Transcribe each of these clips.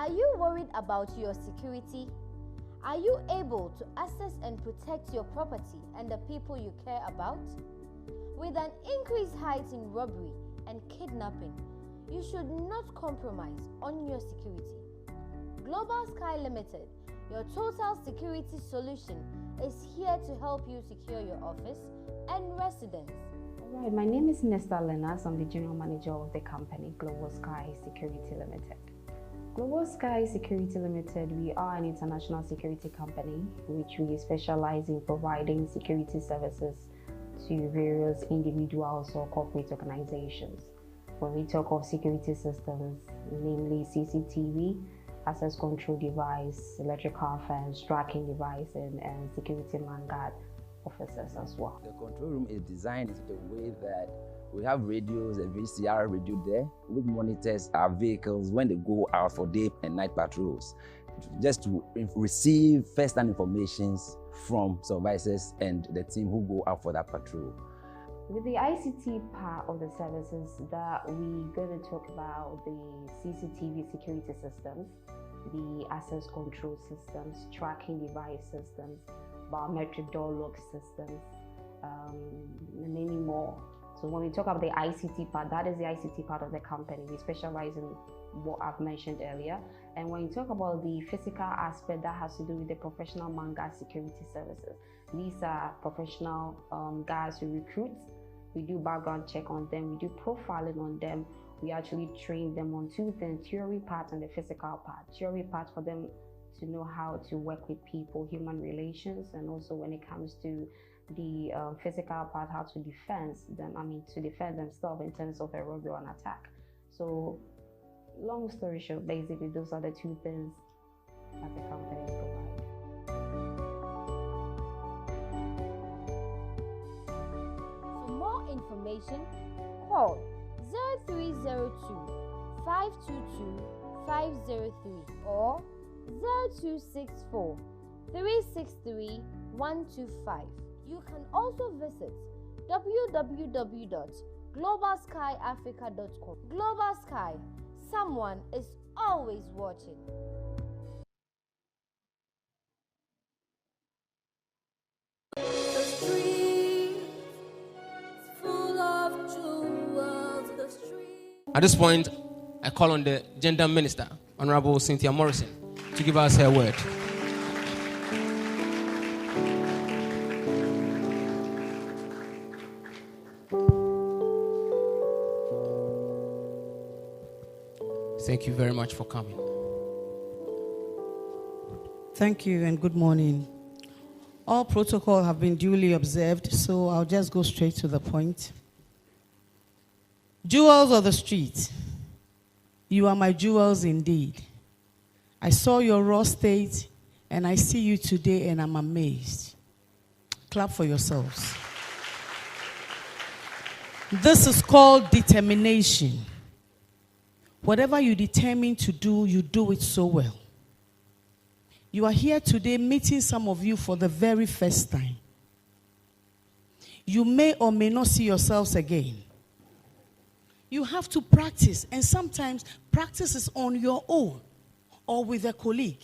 Are you worried about your security? Are you able to access and protect your property and the people you care about? With an increased height in robbery and kidnapping, you should not compromise on your security. Global Sky Limited, your total security solution, is here to help you secure your office and residence. All right, my name is Nesta Lenas. I'm the General Manager of the company Global Sky Security Limited. Global Sky Security Limited, we are an international security company which we specialize in providing security services to various individuals or corporate organizations. When we talk of security systems, namely CCTV, access control device, electrical fence, tracking device, and security man guard officers as well. The control room is designed in such a way that we have radios, a VCR radio there, which monitors our vehicles when they go out for day and night patrols, just to receive first-hand information from supervisors and the team who go out for that patrol. With the ICT part of the services that we're going to talk about, the CCTV security systems, the access control systems, tracking device systems, biometric door lock systems, and many more. So when we talk about the ICT part, that is the ICT part of the company. We specialize in what I've mentioned earlier. And when you talk about the physical aspect, that has to do with the professional man guard security services. These are professional guards we recruit. We do background check on them. We do profiling on them. We actually train them on two things, theory part and the physical part. Theory part for them to know how to work with people, human relations, and also when it comes to the physical part, how to defend them, to defend themselves in terms of a robbery or an attack. So long story short, basically those are the two things that the company provides. For more information, call 0302 522 503 or 0264 363 125. You can also visit www.globalskyafrica.com. Global Sky, someone is always watching. The street is full of jewels. The street. At this point, I call on the Gender Minister, Honorable Cynthia Morrison, to give us her word. Thank you very much for coming. Thank you and good morning. All protocol have been duly observed, so I'll just go straight to the point. Jewels of the street, you are my jewels indeed. I saw your raw state and I see you today and I'm amazed. Clap for yourselves. This is called determination. Whatever you determine to do, you do it so well. You are here today meeting some of you for the very first time. You may or may not see yourselves again. You have to practice, and sometimes practice is on your own or with a colleague.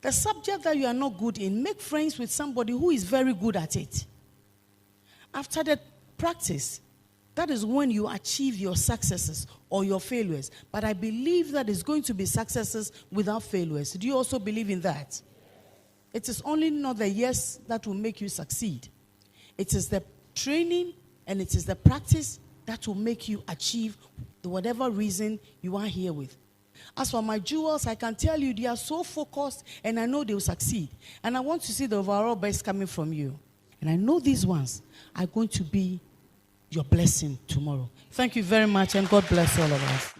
The subject that you are not good in, make friends with somebody who is very good at it. After the practice, that is when you achieve your successes or your failures. But I believe that it's going to be successes without failures. Do you also believe in that? It is only not the yes that will make you succeed. It is the training and it is the practice that will make you achieve whatever reason you are here with. As for my jewels, I can tell you they are so focused and I know they will succeed. And I want to see the overall best coming from you. And I know these ones are going to be your blessing tomorrow. Thank you very much and God bless all of us.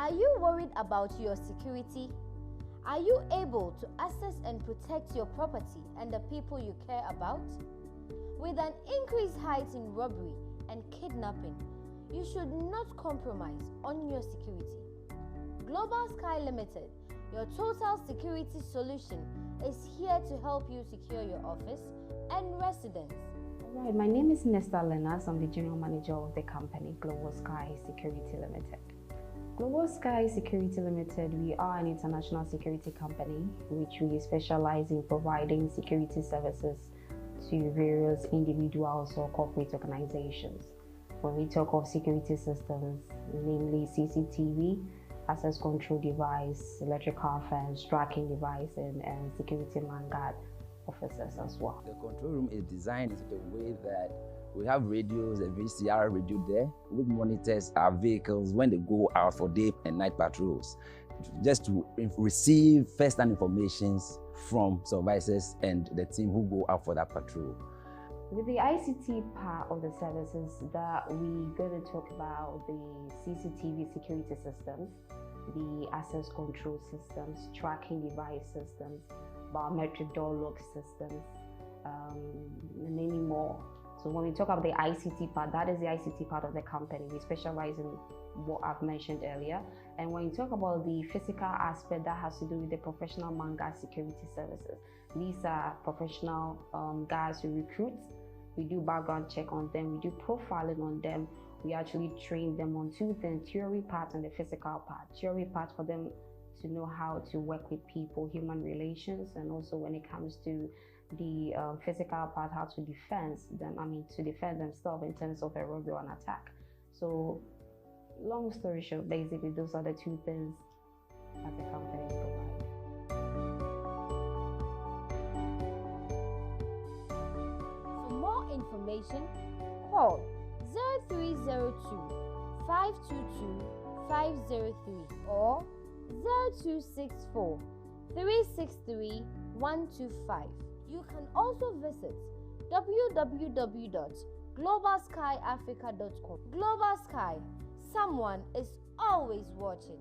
Are you worried about your security? Are you able to access and protect your property and the people you care about? With an increased height in robbery and kidnapping, you should not compromise on your security. Global Sky Limited, your total security solution, is here to help you secure your office and residence. All right, my name is Nesta Lenas. I'm the General Manager of the company, Global Sky Security Limited. Global Sky Security Limited, we are an international security company which we specialize in providing security services to various individuals or corporate organizations. When we talk of security systems, namely CCTV, access control device, electrical fence, tracking device, and security man guard officers as well. The control room is designed in such a way that we have radios, a VCR radio there, which monitors our vehicles when they go out for day and night patrols, just to receive first-hand information from supervisors and the team who go out for that patrol. With the ICT part of the services that we're going to talk about, the CCTV security systems, the access control systems, tracking device systems, biometric door lock systems, and many more. So when we talk about the ICT part, that is the ICT part of the company. We specialize in what I've mentioned earlier. And when you talk about the physical aspect, that has to do with the professional man guard security services. These are professional guards we recruit. We do background check on them. We do profiling on them. We actually train them on two things, theory part and the physical part. Theory part for them to know how to work with people, human relations, and also when it comes to the physical part, how to defend themselves in terms of a robbery or an attack. So long story short, basically those are the two things that the company provides. For more information, call 0302 522 503 or 0264 363 125. You can also visit www.globalskyafrica.com. Global Sky, someone is always watching.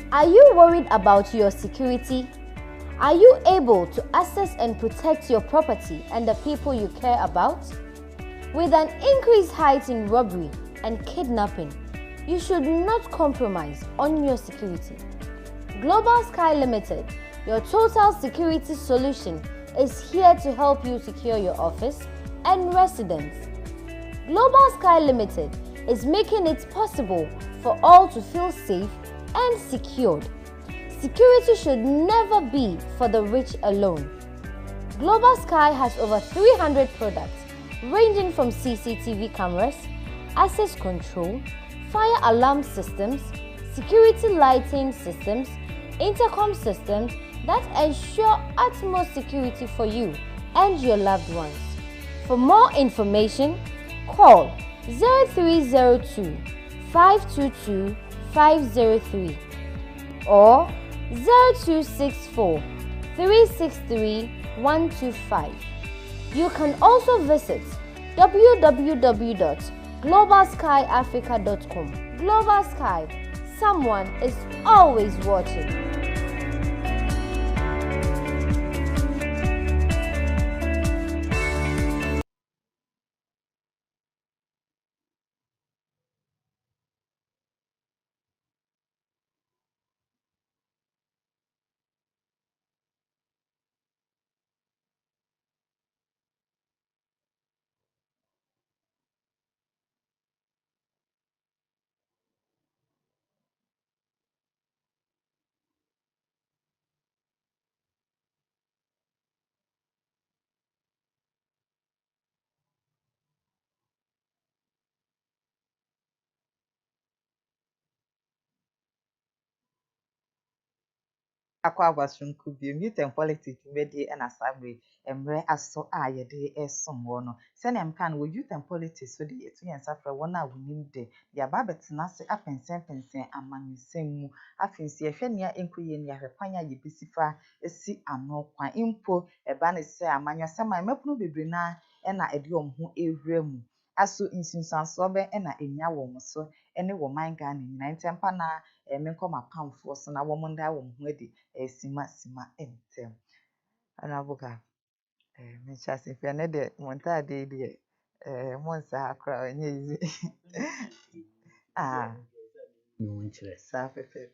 Are you worried about your security? Are you able to access and protect your property and the people you care about? With an increased height in robbery and kidnapping, you should not compromise on your security. Global Sky Limited, your total security solution, is here to help you secure your office and residence. Global Sky Limited is making it possible for all to feel safe and secured. Security should never be for the rich alone. Global Sky has over 300 products ranging from CCTV cameras, access control, fire alarm systems, security lighting systems, intercom systems that ensure utmost security for you and your loved ones. For more information, call 0302 522 503 or 0264 363 125. You can also visit www.globalskyafrica.com. Global Sky, someone is always watching. Akwa abasunku bi youth and politics mede na sabre emre aso a yede esom wo no se na mka no youth and politics so de etu yen safra wona wonim de ya ba betena se apensen amanyusem mu afensi ehwe ne enkoye ne ahwepanya ye bisifa esi ano kwan impo eba ne se amanyusem a mapunu bebre na na ede omho ewura mu aso insunsanso be na enya wo mo so ene wo man Ghana nyina ntempa na menkoma pamfo so na wo mo nda wo ho adi sima entem anabuga me chase fe ne de monta de monsa akra onye izi ah no nkyerɛ sa fe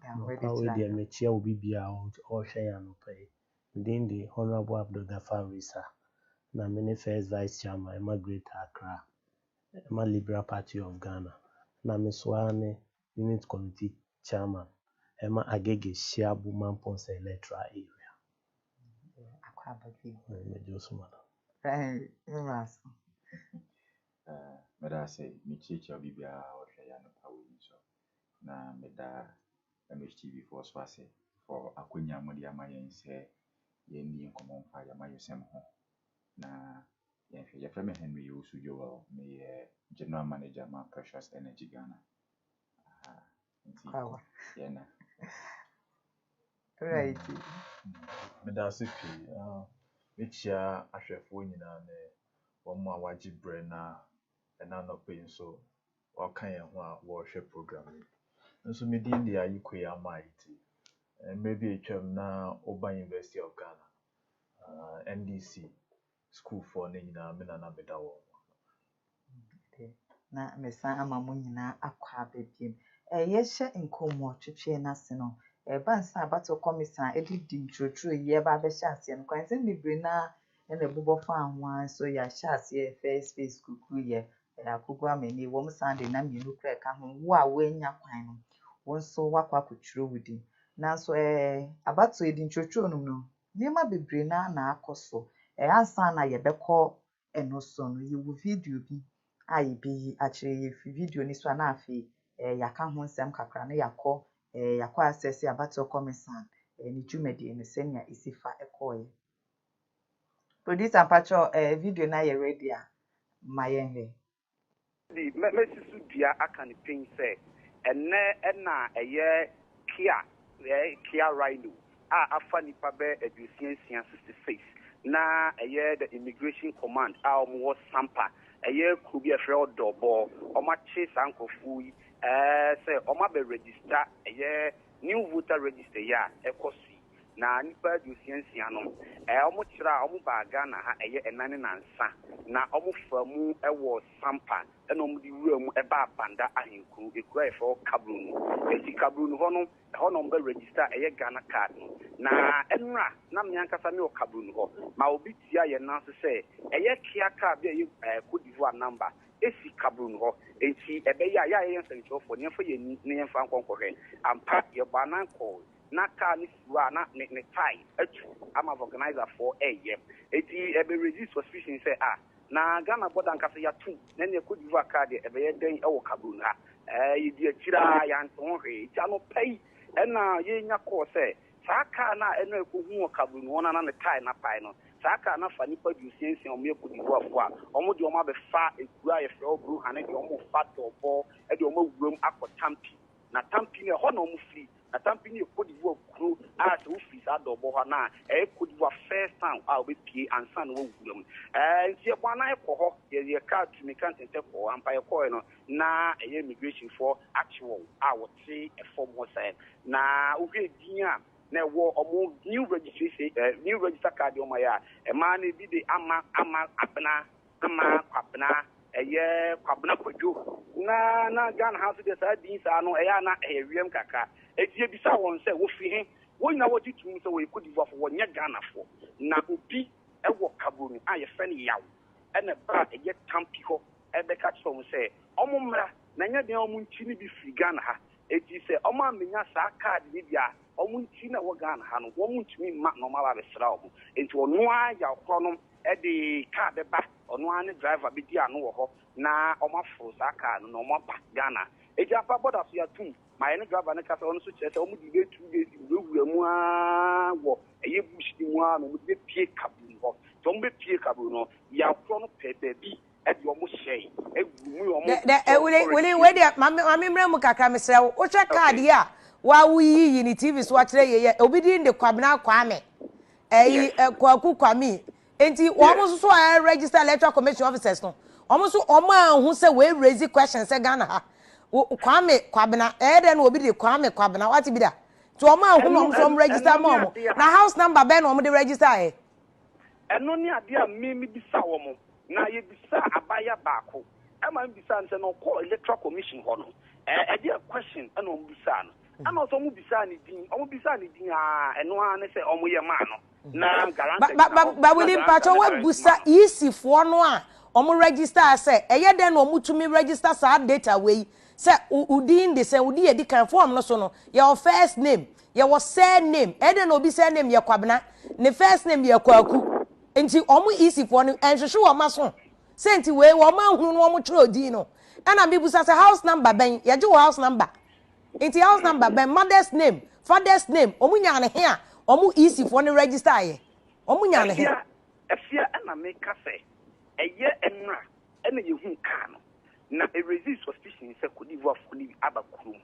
da we de we try deɛ mekyia wo bibia a ɔhwɛ ya no pɛ within the honorable Abdul Gafar Risa na me ne first vice chairman Emma Greater Accra Emma Liberal Party of Ghana na me soa ne unit committee chairman Emma Agyeiwaa Mamponsah electoral area akwa bagi me Josman mas Meda say mechicha bibia ohwe ya no pawo so na meda MHTV for swase for akonya mode amayen se ye ni nkomo mfa ya mayosem ho na ye hwe ye frame Henry Usujo me general manager ma Precious Energy Ghana kwawa na right Meda se pi mechia ahwefo nyina ne womo awaji bre na no pay so wakan ye ho a wo hwe program nso medin dia Agyeiwaa amaiti maybe etwam na Oba University of Ghana NDC school for ne nyina me na beda wo na mesa ama mo nyina akwa bebiem ye hye nkomo twetwe na se no bansa abato commission edidi ntrotro ye ba be hye ase no kwan se bibre na na bubofo anwa so ya hye ase first phase kuku ye akugu amani wo mo sande na mienu kra ka ho wo a wanya kwan no wo so wakwa kotwiro wudi na so abato edi ntrotro no niema bibre na akoso ansa na ye beko eno so no ye wo video bi ayi bi actually video ni so na afi yaka ho nsem kakra na yakọ access abato commission ni dwumadi ni senya isifa ekoye producer pacho video na ye ready a mayenhe di mesisu dia aka ni pin say enne na eye Kia Rhino afa nipa be edusiansia 66 na eye the immigration command omo sampa eye kubi efre odobo oma chi sankofu yi say oma be register eye new voter register ya ekosi na nipa adusiansia no omo kira omo ba Ghana ha eye enane nansa na omo famu ewo sampa na omo di wura mu eba banda ahenku ekura efo Cameroon esi Cameroon ho no mbe register eye Ghana card na enra na myankasa me o Cameroon ho ma obi tia ye nan so se eye kia card eye Cote d'Ivoire number esi Cameroon ho enti ebe ya ye nsencho fo ne fo ye ni ne yemfa nkonkohwe ampa ye banan call na car ni siwa na ne tie I'm an organizer for year. Eti ebe resist suspicion say na Ghana border nkasa ya tu na ne Cote d'Ivoire card ebe ye den e wo Cameroon ha ye di akira ya nton hwe ti ano pay na ye nya call say sa car na eno ekohu wo Cameroon wona na ne tie na pai no sa car na fa nipa du siensia o me Cote d'Ivoire fo a omo de omo be fa ekura ye fre obru ha ne de omo fa dobo e de omo wuram akotampi na tampi ne ho na omo free na tampi ne Cote d'Ivoire kuro a so free sa dobo ho na e Cote d'Ivoire first time a obi pie ansa na wo wuram nti e kwa na e ko ho ye card to me kan tente ko ampa e ko no na e immigration for actual a wo tre e form ho say na wo hwe din a na wo omo new registration new register card o ma ya e ma na bi de ama abna kwabna eye kwabna kojo na Ghana house de sa din sa no eya na wiem kaka etie bi sa won se wo fi he wo nya wo titum se wo Cote d'Ivoire fo wo nya Ghana fo na obi e wo Cameroon a ye fe ne yawo e na bra eye tampi ho e be ka tso se omo mra na nya de omo nchi ni bi fi Ghana ha eti se omo amenya sa card ni bia omo nchi na wo Ghana ha no wo mu ntumi ma no ma ba be sra omo enti ono a ya kro no e de card ba ono ane driver bi di ano wo ho na omo foro sa car no omo ba Ghana eji apa border so ya tum my ne driver ne kasa ono so kire se omo di be 2 days wura mu a wo eye bush di mu a no mo di pie Cameroon ho to mo be pie Cameroon no ya kro no pe bi e di omo share e gu mu omo we dey mami mra mu kakra mesre wo hwe card ya wa wuyi ni TV so akire ye obi di de kwabna kwame kwaku kwami enti wo so register electoral commission officers no so ahu se we raise questions se Ghana ha kwame kwabna de na obi de kwame kwabna what be da to ahu no so register mo na house number ben no de register eno ni ade a me bisa wo mo na ye bisa abaya baako e ma bisa nse no call electoral commission ho no e dey question eno bisa no ana so mu bisa ni din eno a ne se omo ye ma no na guarantee ba William Pacho we busa easy for no a omo register say eye den no mutumi register sa data we say udin de say udi e di kan form no so no your first name your surname e den obi surname ye kwabna ne first name ye kwaku enti omo easy for no enhwehwe wo maso senti we wo ma hunu no omo tro din no ana bi busa say house number ben ye je house number enti house number ben mother's name father's name omo nya ne he a omo easy for no register ye omo nya ne he afia ana make say eye enra ene ye hu ka no na e resist suspicion say Cote d'Ivoire funi abakuru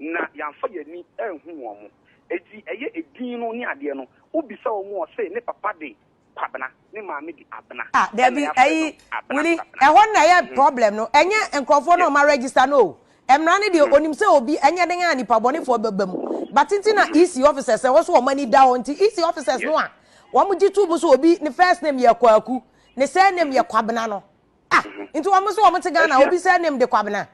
na yamfa ye ni enhu wo mo eti eye edin no ni ade no obisa wo mo say ne papa de kwabna ne maame di abna there be Willie ho na ye problem no enye enkrofo no ma register no emra ne de onim say obi enye den a nipa bone fo babam but na EC officers say wo so mani down nti EC officers no a wo mo gitu bu so obi ne first name ye kwaku ne surname ye kwabna no into wo so wo mo te Ghana obi surname de kwabna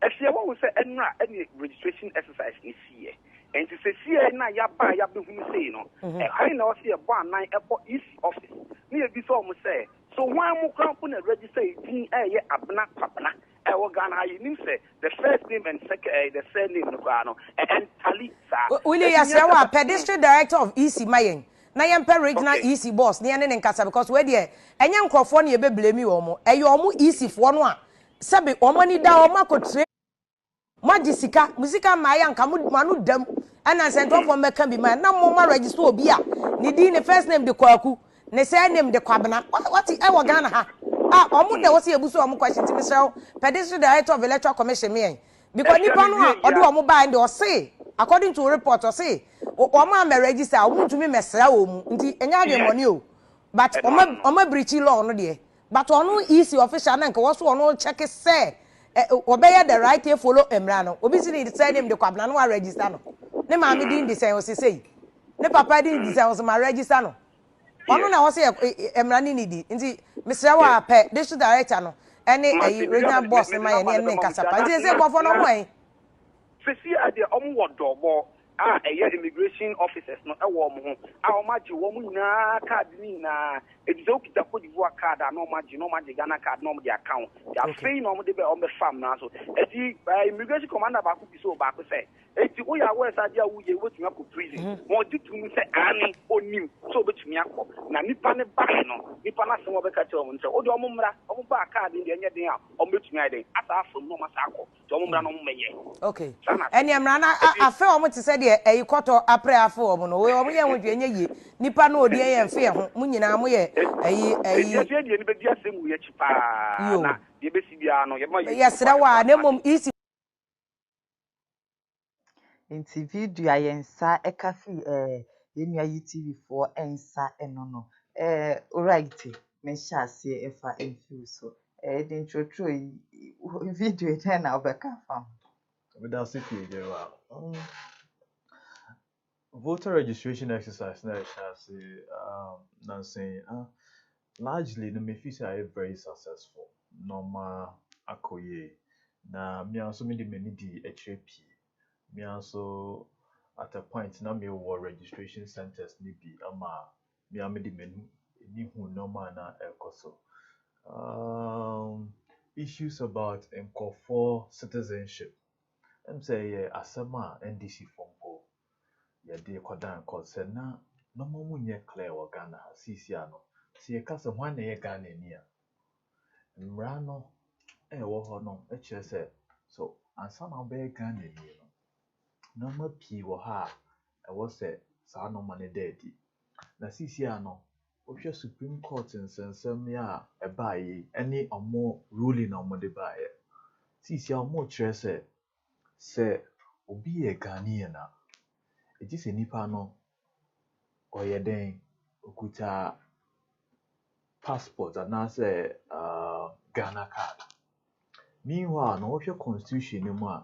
afia wo say enra any registration exercise ni sie and to say see na ya ba ya be hu say no I na o say e bo anan e bo EC office ni e bi so mo say so wan mo kran po na register tin ye abna kwabna e wo Ghana you nim say the first name and second the surname no kwa no and tally sa Willie Yasewa pedestrian director of EC Mayen na yem per regional EC boss ne ne nkasa because we dey enye nkrofo ne ye be blame wo mo e yo mo EC fo no a sebe o mani da o makotre majisika musika maya nka manu dam ana sentofo meka bi ma na mo ma register obi a ne di ne first name de kwaku ne surname de kwabna what e wo Ghana ha omo de wo se ebuso omo question ti Mr. Pedestrian Director of Electoral Commission me because nipa no a odo omo ba and o say according to report o say omo am register omo ntumi mesra omu nti enya de money o but omo breach law no de but ono EC official na nka wo so ono check say obey the right to follow emra no obi si ni say name de kwabna no register no ne maame din di sɛ o se sei ne papa din di sɛ o se ma register no ɔno na wɔ se emra ni di nti mesrɛ wa apɛ district director no ɛne regional boss ne ma yɛ ne nkasa pa nti sɛ nkɔfo no mo ɛn fesi ade ɔmo wɔ dɔbɔ a ɛyɛ immigration officers no ɛwɔ ɔmo ho a ɔmo agye wɔn nyinaa card ni nyinaa ebi sɛ okita Kodie card a na ɔmo agye Ghana card na ɔmo de account afei na ɔmo de bɛ ɔmo fam na so eti immigration commander baako bi so baako sɛ eti woyɛ awɔ ɛsɛ ade a woyɛ wotumi akɔ prison wɔn di tumi sɛ ani onim so obetumi akɔ na nipa ne ba no nipa na asɛm ɔbɛka kyerɛ ɔmo nsɛ ɔde ɔmo mmra ɔmo ba card deɛ ɛnyɛ den a ɔmo betumi ayɛ den asa afɔm na ɔmo asa akɔ deɛ ɔmo mmra na ɔmo mɛyɛ. Okay ɛni mmra na afɛ ɔmo te sɛ deɛ ɛyi kɔtɔ apre afɛ ɔmo no ɔmo yɛ ho dwe nyɛ yie nipa no odi yɛ mfe ho mo nyinaa mo yɛ ɛyi deɛ ni bɛ di asɛm wo yɛ kyi paa na deɛ bɛsi biara no yɛ srɛ wa na mmom isi nti video a yɛnsa ɛka fi yɛnua UTV for ɛnsa ɛno no alright menhyɛ aseɛ ɛfa ɛmfiw so the intro video then na ɔbɛka fam That's it, Agyeiwaa. Voter registration exercise na say largely no me feel say very successful. Normal akoye. Na me also me di HAP. Me also at a point na me war registration centers ni bi ama me di menu ni hu normal na ekoso. Issues about for citizenship. I'm say asama NDC fonko. Ya de kodan concern na no mo nye clear wa Ghana sisi ano. Si e kasa hwan na ye Ghana ni a. Mmra no wo ho no e kire se so ansa na be Ghana ni no. No ma pii wo ha e wo se sa no ma ne dedi. Na sisi ano ohwe Supreme Court nsensem ya e baayi ene omo ruling omo de baaye. Sisi omo kire se obi ye Ghana na it is a nipa no oyeden okuta passport and na say Ghana card. Meanwhile, no ohwe constitution no ma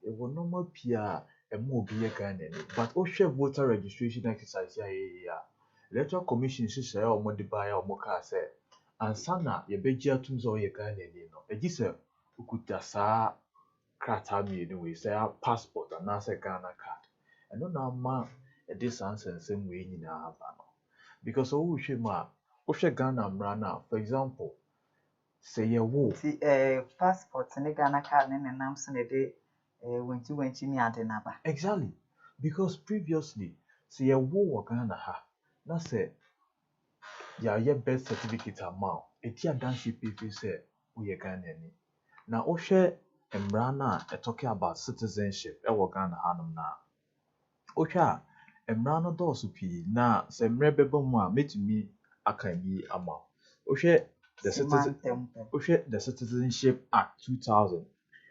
e wo normal pia e mo obi ye Ghana ni but ohwe voter registration exercise ya electoral commission hyehyɛ a omo de ba ya omo ka say ansa na ye begye atum so ye Ghana ni no e gi say okuta saa krata mi ni we say passport and na say Ghana card. I don't know ma this answer same way in our because oh shema Ghana mrana for example say ye wo passport ne Ghana card ne nam so ne de wenti ni ade na ba exactly because previously say ye wo Ghana ha na say ya ye birth certificate amount eti adanship pipi say wo ye Ghana ni na o hwe mrana talking about citizenship e wo Ghana hanum na Ocha, emrano dosu pi na se mrebeba mu a metumi aka bi ama. Ohwe the Citizenship Act 2000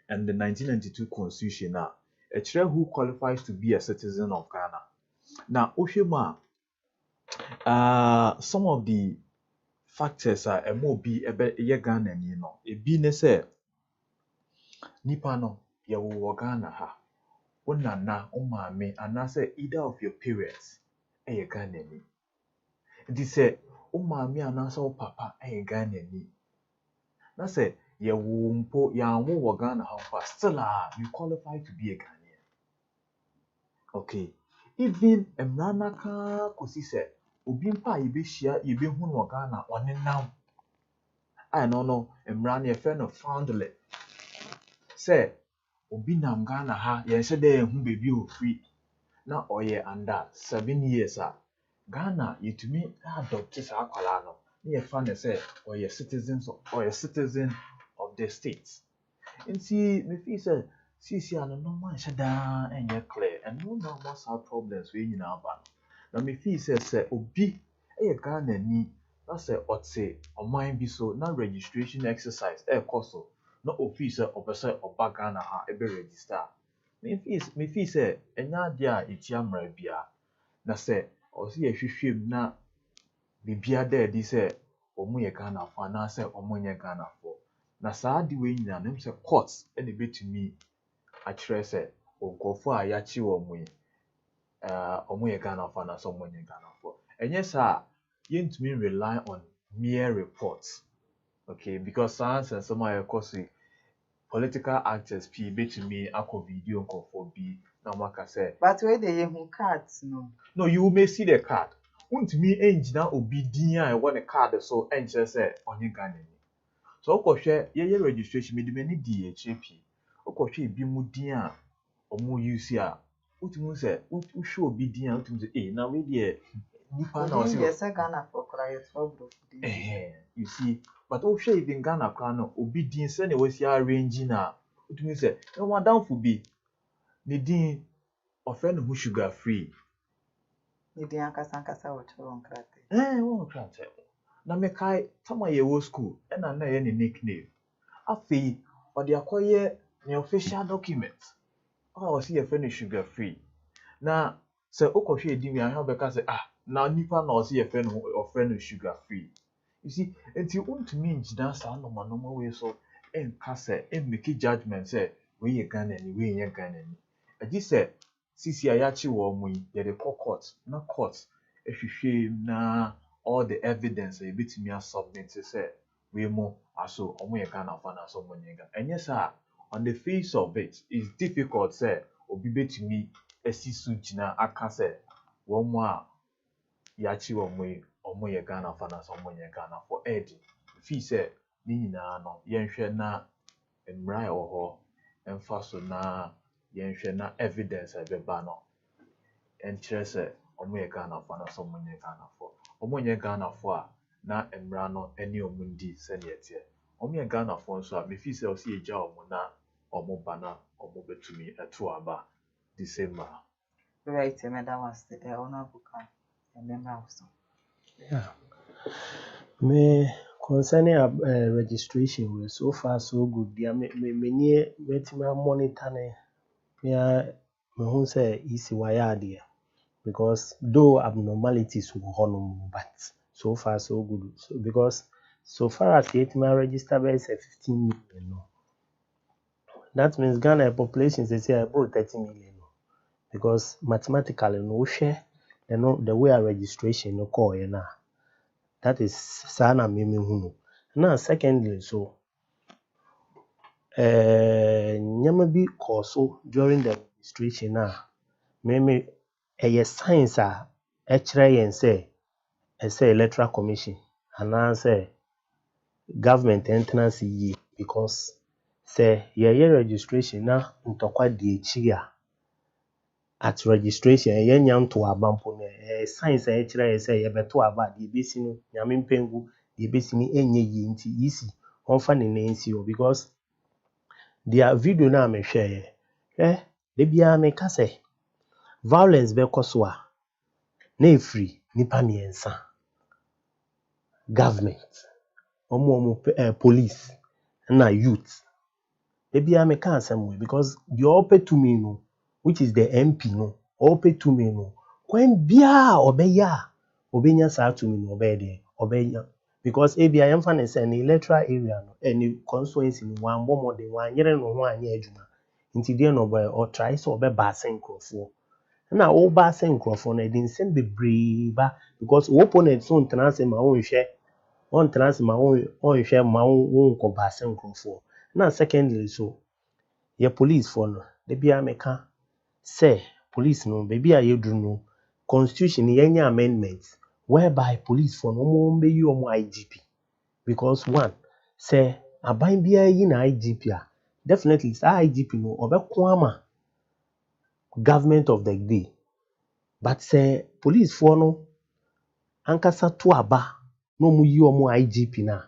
and the 1992 Constitution na ekire who qualifies to be a citizen of Ghana. Now ohwe ma some of the factors are MOB ebe ye Ghana ni no. Ebi ne se nipa no ye wo Ghana ha. Unana, umame, and I say either of your parents, a Ghanaian. They say, umame, and I saw papa, a Ghanaian. I say, ye wumpo, ya wo Ghana, how fast, still you qualify to be a Ghanaian. Okay, even a Mranaka, Kosi said, Ubimpa, you be share, you be hun Ghana, on it now. I know, Mrani, a friend of Foundlet. Say, Obi nam Ghana ha yense dey hu baby o free na oye under 7 years Ghana yetumi adopt sa akwala no na ye fa na say oye citizen of the state nti me feel say sisi ano no man shada enye clear and no more problems we nyina aba na me feel say obi Ghana ni na say ote oman bi so na registration exercise koso no office opese oba Ghana ha ebe register me feel say enya de a etia mra bia na say o se ye hwehwem na bibia da di say omu ye Ghana fo na say omu nye Ghana fo na saa de we nyina no say court e na betumi a kire say onkofo a ya chi wo mu omo ye Ghana for na someone ye Ghana for. And yes, sir, you to me rely on mere reports. Okay, because science and some of course political actors p bet me ako video for be na maka say. But where they who cards no. No, you may see the card. Won't me engineer obedient I want a card so engineer say on your Ghana. So oko share ye registration me the many DHAP. Oko share bi mu din a omo use a utimi say u show obedient utimi say eh na we dey nipa na o say yes Ghana for quiet for bro. You see, but o share even Ghana kra no obedient say na we see arranging na utimi say e wan down for be ne din offend who sugar free. Ni din akasa wo choro nkrate. Wo nkrate. Na me kai tama ye wo school e na ye ne nickname. Afi o de akoye ne official document. O see your friend sugar free. Na se okohwe edi mi ahia obeka say na nipa na o see your friend sugar free. You see, enti untumi njida sa no manoma we so enka say make judgment say we ye Ghana ni we ye Ghana ni. Agi say sisi ayachi wo mu yi ye de court na court ehwehwe na all the evidence e betimi a submit say we mo aso omo ye Ghana fa na so mo nye Ghana. And yes sir, on the face of it, it's difficult say obi betimi esisu jina aka say wo mo a yachi wo mu yi omo ye Ghana fa na so mo nye Ghana for edi fi say ni nyina no yenhwe na emra e wo ho emfa so na yenhwe na evidence ebeba no enkyere say omo ye Ghana fa na so mo nye Ghana for omo nye Ghana for a na emra no eni omundi se ne etie omo ye Ghana for so a me fi say o si eja omo na omo bana omo betumi eto aba December. Right, me that was the honorable can and then also. Yeah. Me concerning registration, so far so good. Yeah, me near monitor ne. Me who say easy wire there because though abnormalities will honor, but so far so good. So because so far as yet my register base 15 million. No. That means Ghana population is about 30 million. No. Because mathematically no share the way our registration no call na. That is sana mimi hunu. Now secondly so nyama bi koso during the registration na meme science a ekire yen say electoral commission and say government entrance yi because say ye registration na ntokwa di echi a at registration ye nyam to abampo ne science ekire say ye beto aba di besi no nyame mpengu di besi ni enye yi nti isi onfa ne nensi o because dia video na me hwe de bia me ka say violence be koso a na efiri nipa miensa government omo police na youth de bia me ka asem we because the ope to me no which is the MP no ope to me no kwen bia obeya obenya sa to me no obede obeya because ebia yemfa ne say na electoral area no any constituency no wan bomo de wan yere no ho anya adwuma nti de no boy or try so obeba asenkrofo na wo ba asenkrofo na de nsem bebre ba because opponent so ntena ma won hwe on trans ma on hwe ma won ko ba asenkrofo na secondly so ye police for no de bia meka say police no baby a yedru no constitution yenya amendments whereby police for no mo be yi omo IGP because one say aban bia yi na IGP a definitely say IGP no obeko ama government of the day but say police for no ankasa to aba no mu yi omo IGP na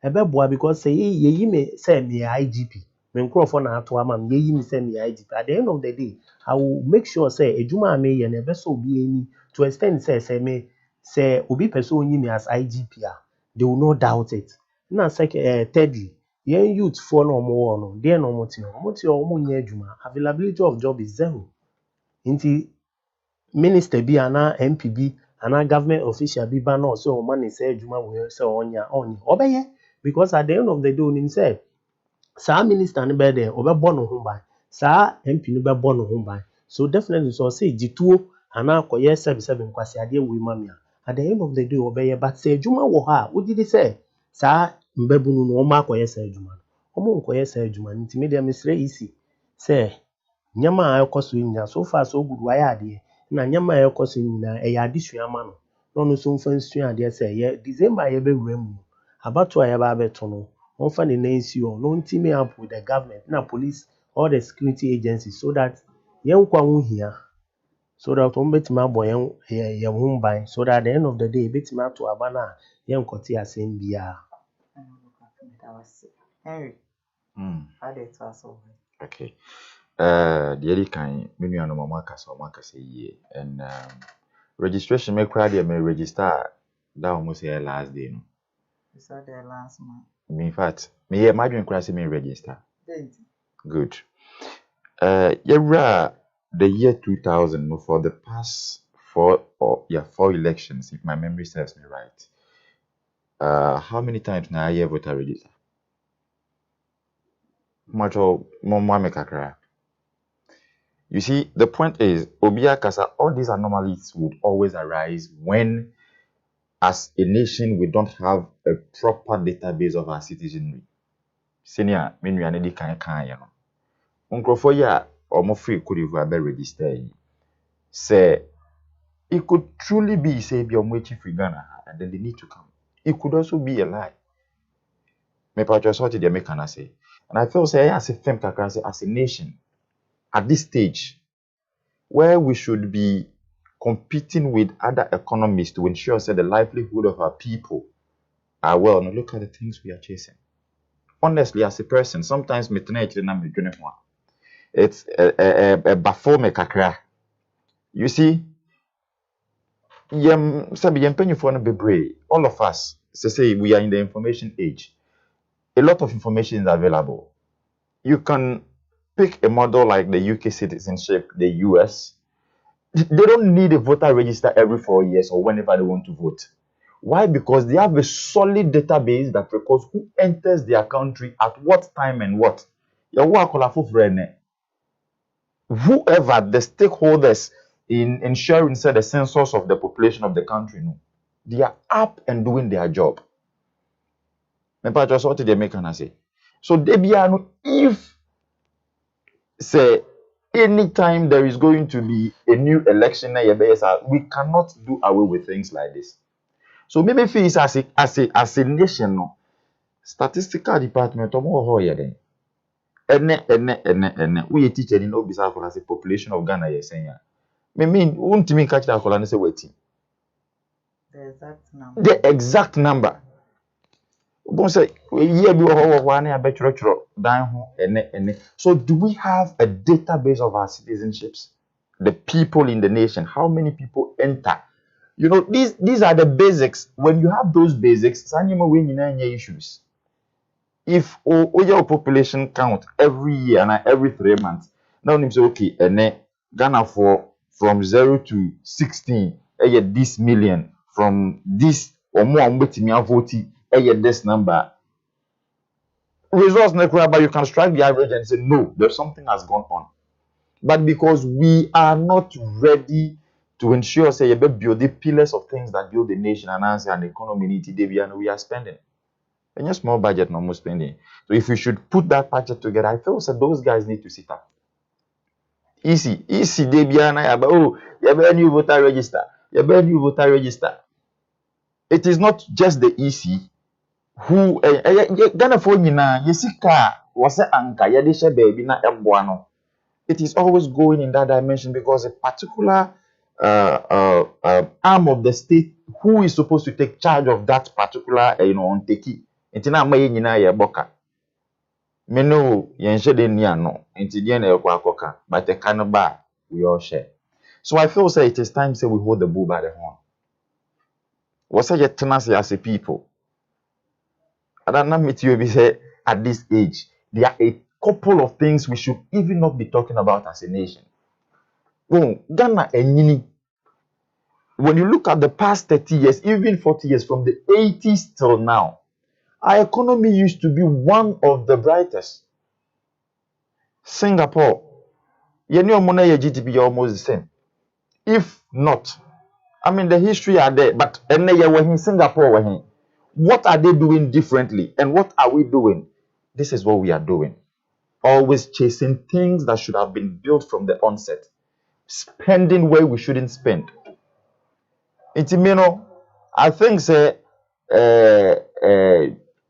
ebeboa because say ye me say me IGP me nkrofo na ato ama me yi me say me IGP at the end of the day I will make sure say ejuma me ye na beso obi eni to extend say me say obi person onyi me as IGP a they will not doubt it na second thirdly yen youth for no mo no there no mo ti omo nya ejuma availability of job is zero nti minister bi ana MP bi ana government official bi ba na so o man say ejuma we say onya obeye because at the end of the day onim say sa minister ne be there obebo no ho ban sa MP no bebo no ho ban so definitely so say jituo ana akɔyɛ sɛbisɛbi nkwasi adeɛ wɔ mu amia at the end of the day ɔbɛyɛ but sɛ adwuma wɔ hɔ a wogye di sɛ saa mbabunu no wɔn akɔyɛ saa adwuma no wɔn nkɔyɛ saa adwuma no nti me deɛ mesrɛ isi sɛ nneɛma a ɛkɔ so nyinaa so far so good wayɛ adeɛ na nneɛma a ɛkɔ so nyinaa ɛyɛ adesua ama no na ɔno nso mfa nsua adeɛ sɛ yɛ December a yɛbɛwura mu no abato a yɛba abɛto no ɔmfa ne nan nsi hɔ na ɔntimi up with the government na police all the security agencies so that yɛn nkwa ho hia so that wɔn bɛtumi abɔ yɛn ho ban so that at the end of the day bɛtumi ato aba no a yɛn nkɔte asɛm biara. Henry. How do you tell Okay. The other kind, many are no more year and registration make cry may register that almost here last day. No? You saw there last month. In fact, may imagine crash me register. Good. The year 2000 for the past four elections, if my memory serves me right. How many times now I voter register? Much or more make a cry. You see, the point is, Obia Kasa, all these anomalies would always arise when, as a nation, we don't have a proper database of our citizenry. Senior, many are needed kind you know. Uncle for ya, or more free could you have register? Say, it could truly be, say, be on waiting for Ghana, and then they need to come. It could also be a lie. Me patch sorted the American say, and I feel say, as a fem as a nation, at this stage, where we should be competing with other economies to ensure that the livelihood of our people are well. Now look at the things we are chasing. Honestly, as a person, sometimes it's a before me kakra. You see, all of us, say we are in the information age. A lot of information is available. You can pick a model like the UK citizenship, the US. They don't need a voter register every 4 years or whenever they want to vote. Why? Because they have a solid database that records who enters their country at what time and what. Whoever the stakeholders in ensuring the census of the population of the country, no, they are up and doing their job. What they make and say. So Debiano, if say anytime there is going to be a new election, we cannot do away with things like this. So maybe fees as a nation, no, statistical department or more here then. We teach any no bizarre for as a population of Ghana, yes, saying. Won't me catch that and say waiting. The exact number. Don't say year be one so do we have a database of our citizenships? The people in the nation, how many people enter? You know, these are the basics. When you have those basics, issues. If your population count every year and every 3 months, now you say okay, and Ghana from 0 to 16, this million from this or more voting, this number. Results but you can strike the average and say no, there's something has gone on. But because we are not ready to ensure say you build the pillars of things that build the nation and answer and the economy and we are spending. And a small budget normal spending. So if we should put that budget together, I feel that those guys need to sit up. Easy, Debiana, oh, you have a new voter register. You have a new voter register. It is not just the easy. Who Ghana for nyina yesika was anka yedeshe baby na emboa no. It is always going in that dimension because a particular arm of the state who is supposed to take charge of that particular onteki. Enti na amaye nyina ye boka. Me no yenhye de nia no. Enti de na ekwa akoka, but the kanba we all share. So I feel say it is time say we hold the bull by the horn. Was say tenacity as a people. I don't know if you say at this age, there are a couple of things we should even not be talking about as a nation. Well, Ghana and Nini, when you look at the past 30 years, even 40 years, from the 80s till now, our economy used to be one of the brightest. Singapore, your GDP almost the same. If not, I mean, the history are there, but and they were in Singapore, were in. What are they doing differently? And what are we doing? This is what we are doing. Always chasing things that should have been built from the onset. Spending where we shouldn't spend. It's, I think, say,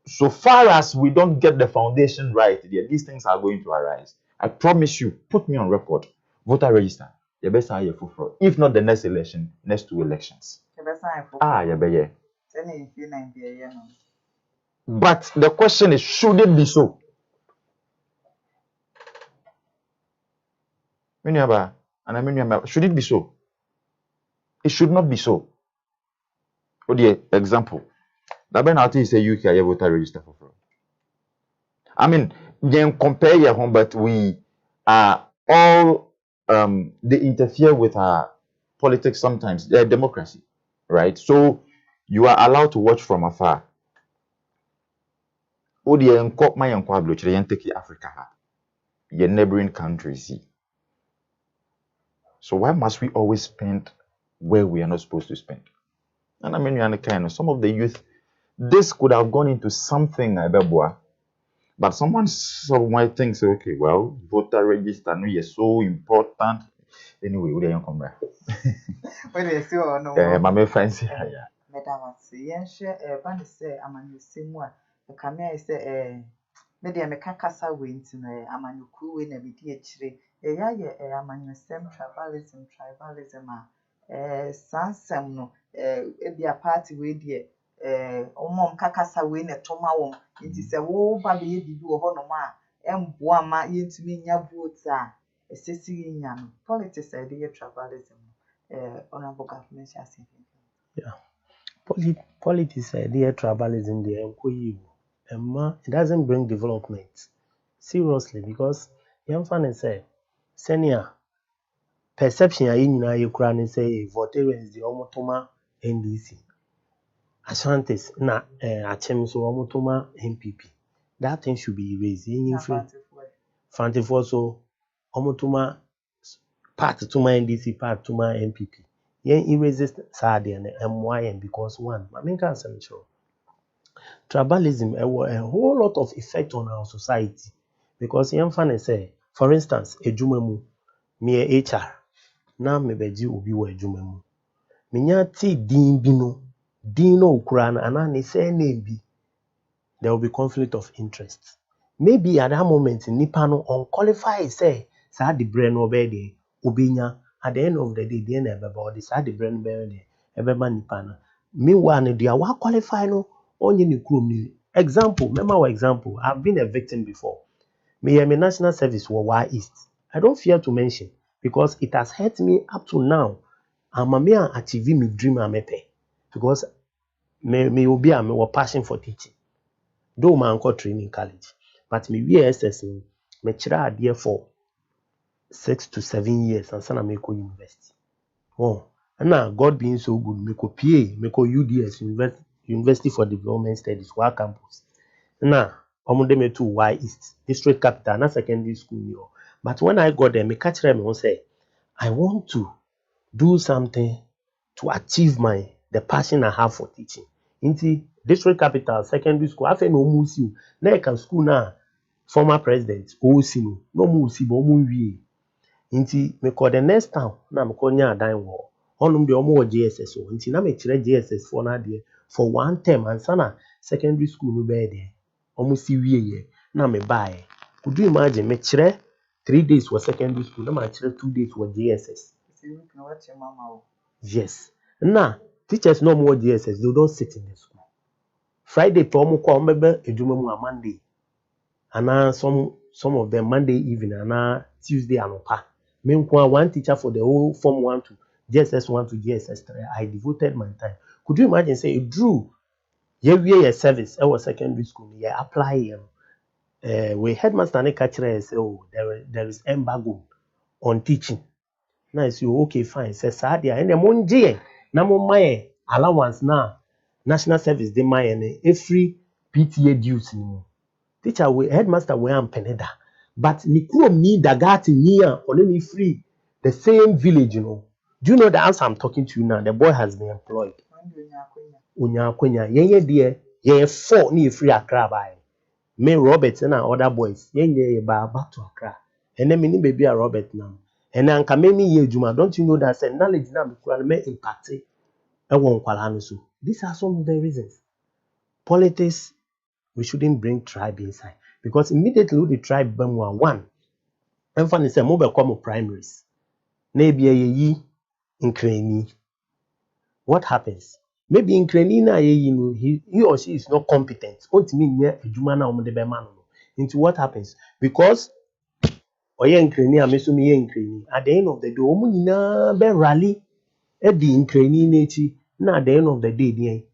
so far as we don't get the foundation right, these things are going to arise. I promise you, put me on record. Voter register. You best hire for fraud. If not the next election, next 2 elections. You better. But the question is, should it be so? Should it be so? It should not be so. Kodie, example. That when I say UK, you voter register for fraud. I mean, then compare your home, but we are all they interfere with our politics sometimes. They're democracy, right? So you are allowed to watch from afar. Kodie, take Africa, your neighboring countries. So why must we always spend where we are not supposed to spend? And I mean, you understand, some of the youth, this could have gone into something, but someone might think, so, okay, well, voter register is so important. Anyway, we don't come back. When they say, oh no, my fancy. Yeah. Madam, say, Bunny say, I'm on the same one. The camera say, maybe I'm a cacasa win to me. I'm on your cool in a bit. I'm on your same tribalism. Sansam no, be a party with ye. Mom cacasa win a tomahawk. It is a woe baby you do a honoma. Boama into me, your boots are a sissy young. Politics idea tribalism. Honorable government shall say. Yeah. Politics idea tribalism the Emma, it doesn't bring development. Seriously, because young fan say, senior perception you can say voters the omotoma NDC. Ashantis na Achem so omotoma MPP. That thing should be erased. Fantifo so omotoma part to my NDC, part to my MPP. Yen erases Sadia and MYN because one, I mean, essential. Tribalism a whole lot of effect on our society because young fan say, for instance, a jumemu, me HR, na me beji obi wa jumemu. Minya ti din bino, dino ukrana, and say name be. There will be conflict of interest. Maybe at that moment, Nipano unqualified say, sa the brain obey Obinya, at the end of the day, the end of the side the brain bear everyman Nipana. Meanwhile, they are qualified no only ni example, remember our example. I've been a victim before. Me am a national service for Wa East. I don't fear to mention because it has hurt me up to now. I'm a achieving my dream because me will be a passion for teaching. Though my uncle trained in college, but me SS me chira idea for 6 to 7 years and sana make university. Oh, and now God being so good, make PA, make UDS University for Development Studies, Wa campus. Now, me to Y East District Capital, not secondary school. But when I got there, me catch them and say, I want to do something to achieve the passion I have for teaching. Into District Capital, secondary school, I no musi. Now can school now, former president, no musi, but muvi. Into me call the next town, na me call nya dan wo. Onum de omo JSS o. Into na me chire JSS for na there for 1 term and sana secondary school no be there. Omo si wie ye. Na me buy. Could you imagine me chire 3 days for secondary school, na me chire 2 days for JSS. Yes. Now, teachers no more JSS, they don't sit in the school. Friday, promo call member a Monday. And some of them Monday evening and Tuesday anopa. Meanwhile, one teacher for the whole Form 1 to JSS 1 to JSS 3. I devoted my time. Could you imagine say Drew? Year service, I was secondary school, yeah, apply we headmaster and catcher say, oh, there is embargo on teaching. Now I say, okay, fine. Say Sadia, and the money na mo my allowance na national service de my every PTA dues ni. Teacher we headmaster we am peneda. But ni krom ni dagati ni only free the same village, Do you know that as I'm talking to you now, the boy has been employed? Unyakwenya. Yenye dear, ye 4 ni free Accra by. Me Robert and other boys. Yenye back to Accra. And then many baby a Robert now. And then can me ye juma. Don't you know that say knowledge now me impact it? These are some of the reasons. Politics, we shouldn't bring tribe inside. Because immediately with the tribe one, and funny say mobile come primaries. Maybe a ye in Kreni. What happens? Maybe in Kreni na ye know he or she is not competent. Only mean yeah a jumana the man. Into what happens? Because oye in Kreni amesumi in Kreni. At the end of the day, omu be rally edi in Kreni nechi. Na at the end of the day,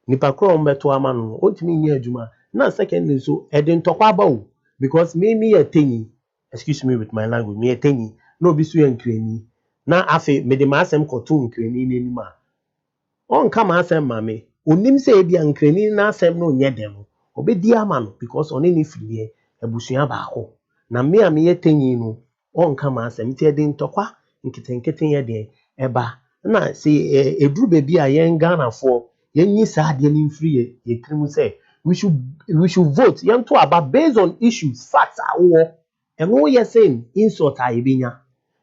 nipa kro mbeto ama no ontimi nya adwuma na secondly so e dey ntokwa ba o because me ateni excuse me with my language me ateni na obi so yankrani na afi me de ma asem koto nkrani n'anim a on ka ma asem ma me onim se e bia nkrani na asem no nye dem obedi ama no because oni ni fie abusua ba ho na me a me ateni no on ka ma asem ti e dey ntokwa nkitenkete ye de eba na se eduru be bia yen Ghana for yenyi saade ni free ye trimu say we should vote yanto about based on issues facts are and what you're saying insult ibinya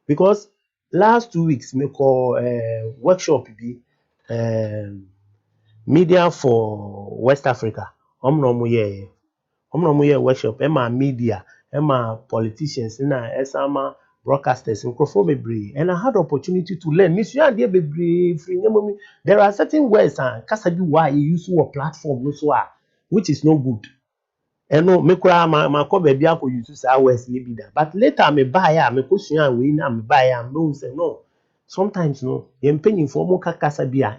because last 2 weeks me call workshop be media for West Africa omno mo ye workshop ema media ema politicians na esama broadcasters microphone and I had opportunity to learn there are certain words and kasabi why you use your platform which is no good and no me kura ma ko baby akọ use say words ni be that but later me buy am me ko sua we na me buy am no say no sometimes no ye mpanyin for mo kasabi a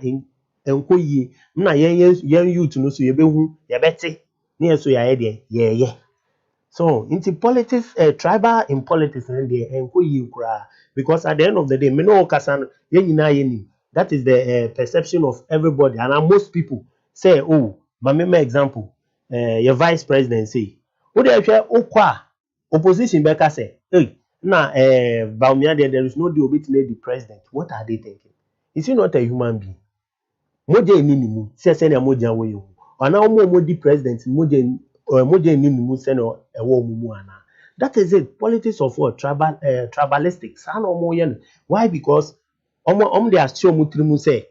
enko yie na ye youth no so ye behu ye beti na so ya ye so into politics, tribal in politics, and because at the end of the day, me no kasan that is the perception of everybody, and most people say, oh, but me example, your vice president say, oh, they opposition beka say, hey, na Baumia there is no deal between the president. What are they thinking? Is he not a human being? Moja eninimu, say send moja way. Ana omo di president moja eninimu say no ewo mumu ana. That is it. Politics of what? Tribalistic. Why? Because they are sure mutrimu say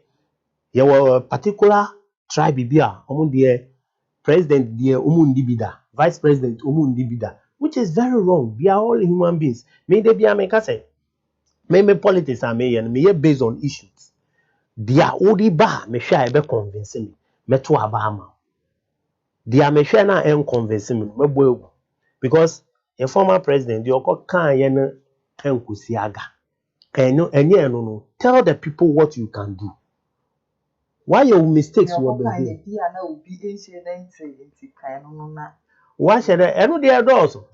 you were a particular tribe bia the president the umundibida, vice president umundibida, which is very wrong. We are all human beings. May they be a say. Maybe politics are me based on issues. Dia odi ba me hwa ebe convince me meto aba ama dia me hwa na en convince me mebo egu because a former president the okokan ye no enkosi aga enye no tell the people what you can do why your mistakes were being why should eno dey also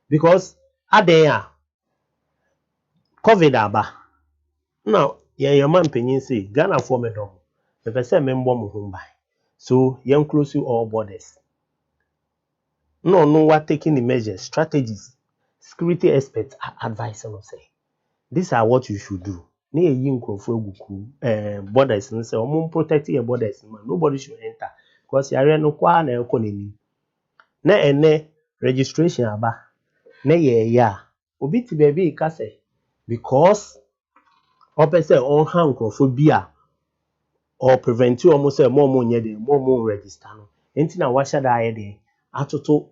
because aden covid aba now your man penyin say Ghana for me dom the person member mo home by so yen close all borders no what taking the measures strategies security experts are advising us say these are what you should do na yin crofo eguku borders and say protect your borders man nobody should enter because yare no kwa na economy na ene registration aba na ye ya obi ti baby ka say because opese on hand crofobia or prevent you almost say more money dey more register no enti na washa da aye dey atoto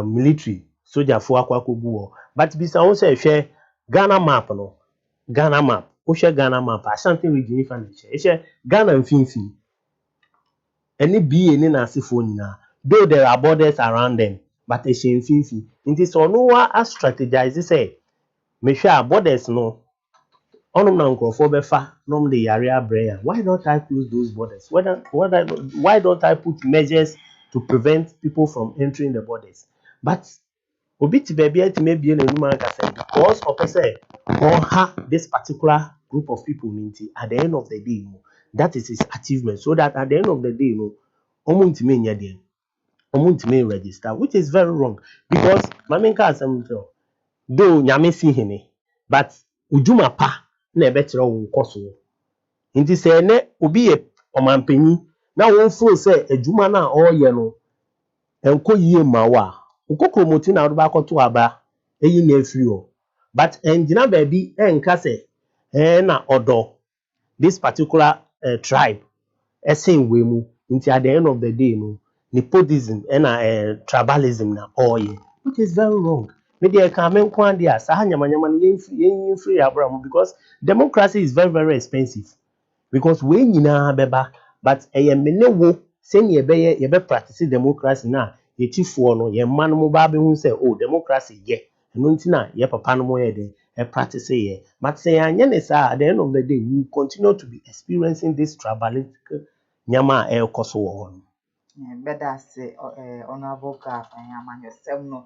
military soldier fo akwakogu but bisa won say hwe Ghana map no Ghana map o hwe Ghana map Ashanti region ifa na hwe Ghana mfinfin any be any na asefo nyina though there are borders around them but e hwe mfinfin enti so no wa strategize say me hwe borders no onum na nkrofo befa nom the area brain why don't I close those borders why don't I put measures to prevent people from entering the borders but obi ti baby at maybe na numa ka say because of say this particular group of people at the end of the day that is his achievement so that at the end of the day omuntu me nya dey omuntu me register which is very wrong because mama nka asem though nyame si hene but ujuma pa na ɛbɛkyerɛ wo nkɔ so nti sɛ ɛnɛ obi yɛ ɔmanpanyin na wɔn feel sɛ adwuma no a ɔreyɛ no ɛnkɔ yie ma wo a nkɔ kromoti na wɔde bakɔto aba eyi na efiri hɔ but ɛngyina baabi ɛnka sɛ na ɔdɔ this particular tribe ɛsen wei mu nti at the end of the day no nepotism ɛna tribalism na ɔreyɛ which is very wrong. Me deɛ ka me nko ade a saa nyamanyama no yɛn free abra mu because democracy is very very expensive because we nyinaa bɛba but ɛyɛ me ne wo sɛnea ɛbɛyɛ yɛbɛ practice democracy na yɛtifoɔ no yɛn mma no mo ba bɛhu sɛ oh democracy yɛ ɛno nti na yɛ papa no mo yɛ de practice yɛ but sɛ yɛanyɛ ne saa at the end of the day we will continue to be experiencing this tribalistic nyama a ɛrekɔ so wɔ hɔ no. Bɛda ase honorable ka amanyɔsɛm no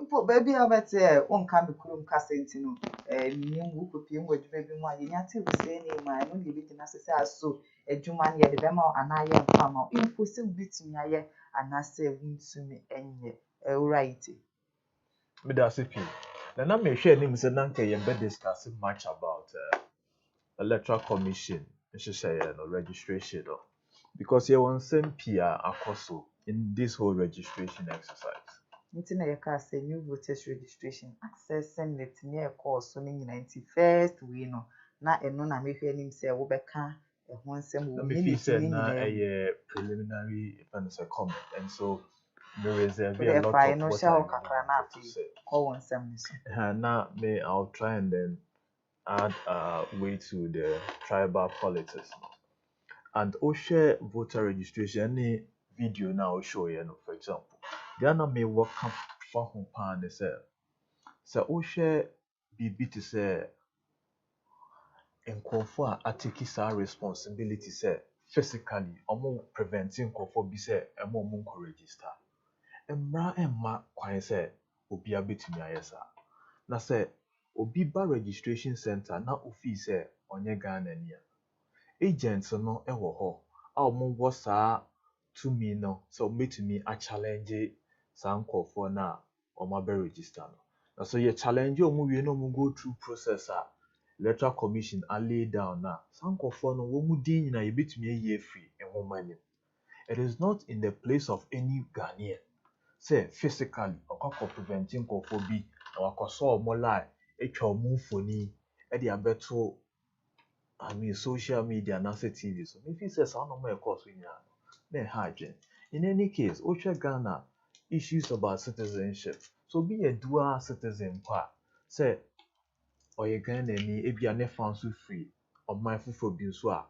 mpo baabi a wobɛte wonka me kurom kasa nti no nim wo kopie mu adwuma bi mu a yɛnya te wo sɛ ne ma no deɛ bɛgyina sɛ sɛ aso adwuma no yɛde bɛma wo anaa yɛmfa ma wo mpo sɛ wobɛtumi ayɛ anaasɛ wontumi ɛnyɛ wura yi te Bɛda ase pii na mehwɛ anim sɛ na nka yɛbɛ discuss much about electoral commission nhyehyɛeɛ no registration no because yɛwɔ nsɛm pii a akɔ so in this whole registration exercise. Nti na yɛka sɛ new voters registration access net ne ɛkɔɔ so no nyinaa nti first wei no na ɛno na mehwɛ anim sɛ wobɛka ɛho nsɛm wɔ me feel sɛ na ɛyɛ preliminary if and say comment and so me reserve a lot of what I say. Now I'll try and then add way to the tribal politics and share voter registration any video now show you know for example there na me work for home pan they say so share bibi to say nkurɔfoɔ a atake saa responsibility sɛ physically ɔmo preventing nkurɔfoɔ bi sɛ ɛmo ɔmo nkɔ register mmara ɛmma kwan sɛ obi abɛtumi ayɛ saa na sɛ obi ba registration center na ofii sɛ ɔnyɛ Ghana ni a agents no ɛwɔ hɔ a ɔmo wɔ saa tumi no sɛ ɔmo betumi a challenge saa nkurɔfoɔ no a ɔmo abɛ register no na so yɛ challenge ɔmo wie na ɔmo go through process a electoral commission a lay down na sankofoɔ no wɔn mu din nyinaa yɛbɛtumi ayi afiri nhoma nim it is not in the place of any Ghanaian say physically ɔkɔkɔ preventing nkurɔfoɔ bi na wakɔsɔ ɔmo line atwa ɔmo mfoni ɛde abɛto social media na sɛ TV so mefi sɛ saa ɔmo ɛkɔ so nyinaa na ɛha adwene in any case wohwɛ Ghana issues about citizenship so be a dual citizen pa say ɔyɛ Ghanani ebia ne fa nso free ɔman foforɔ bi nso a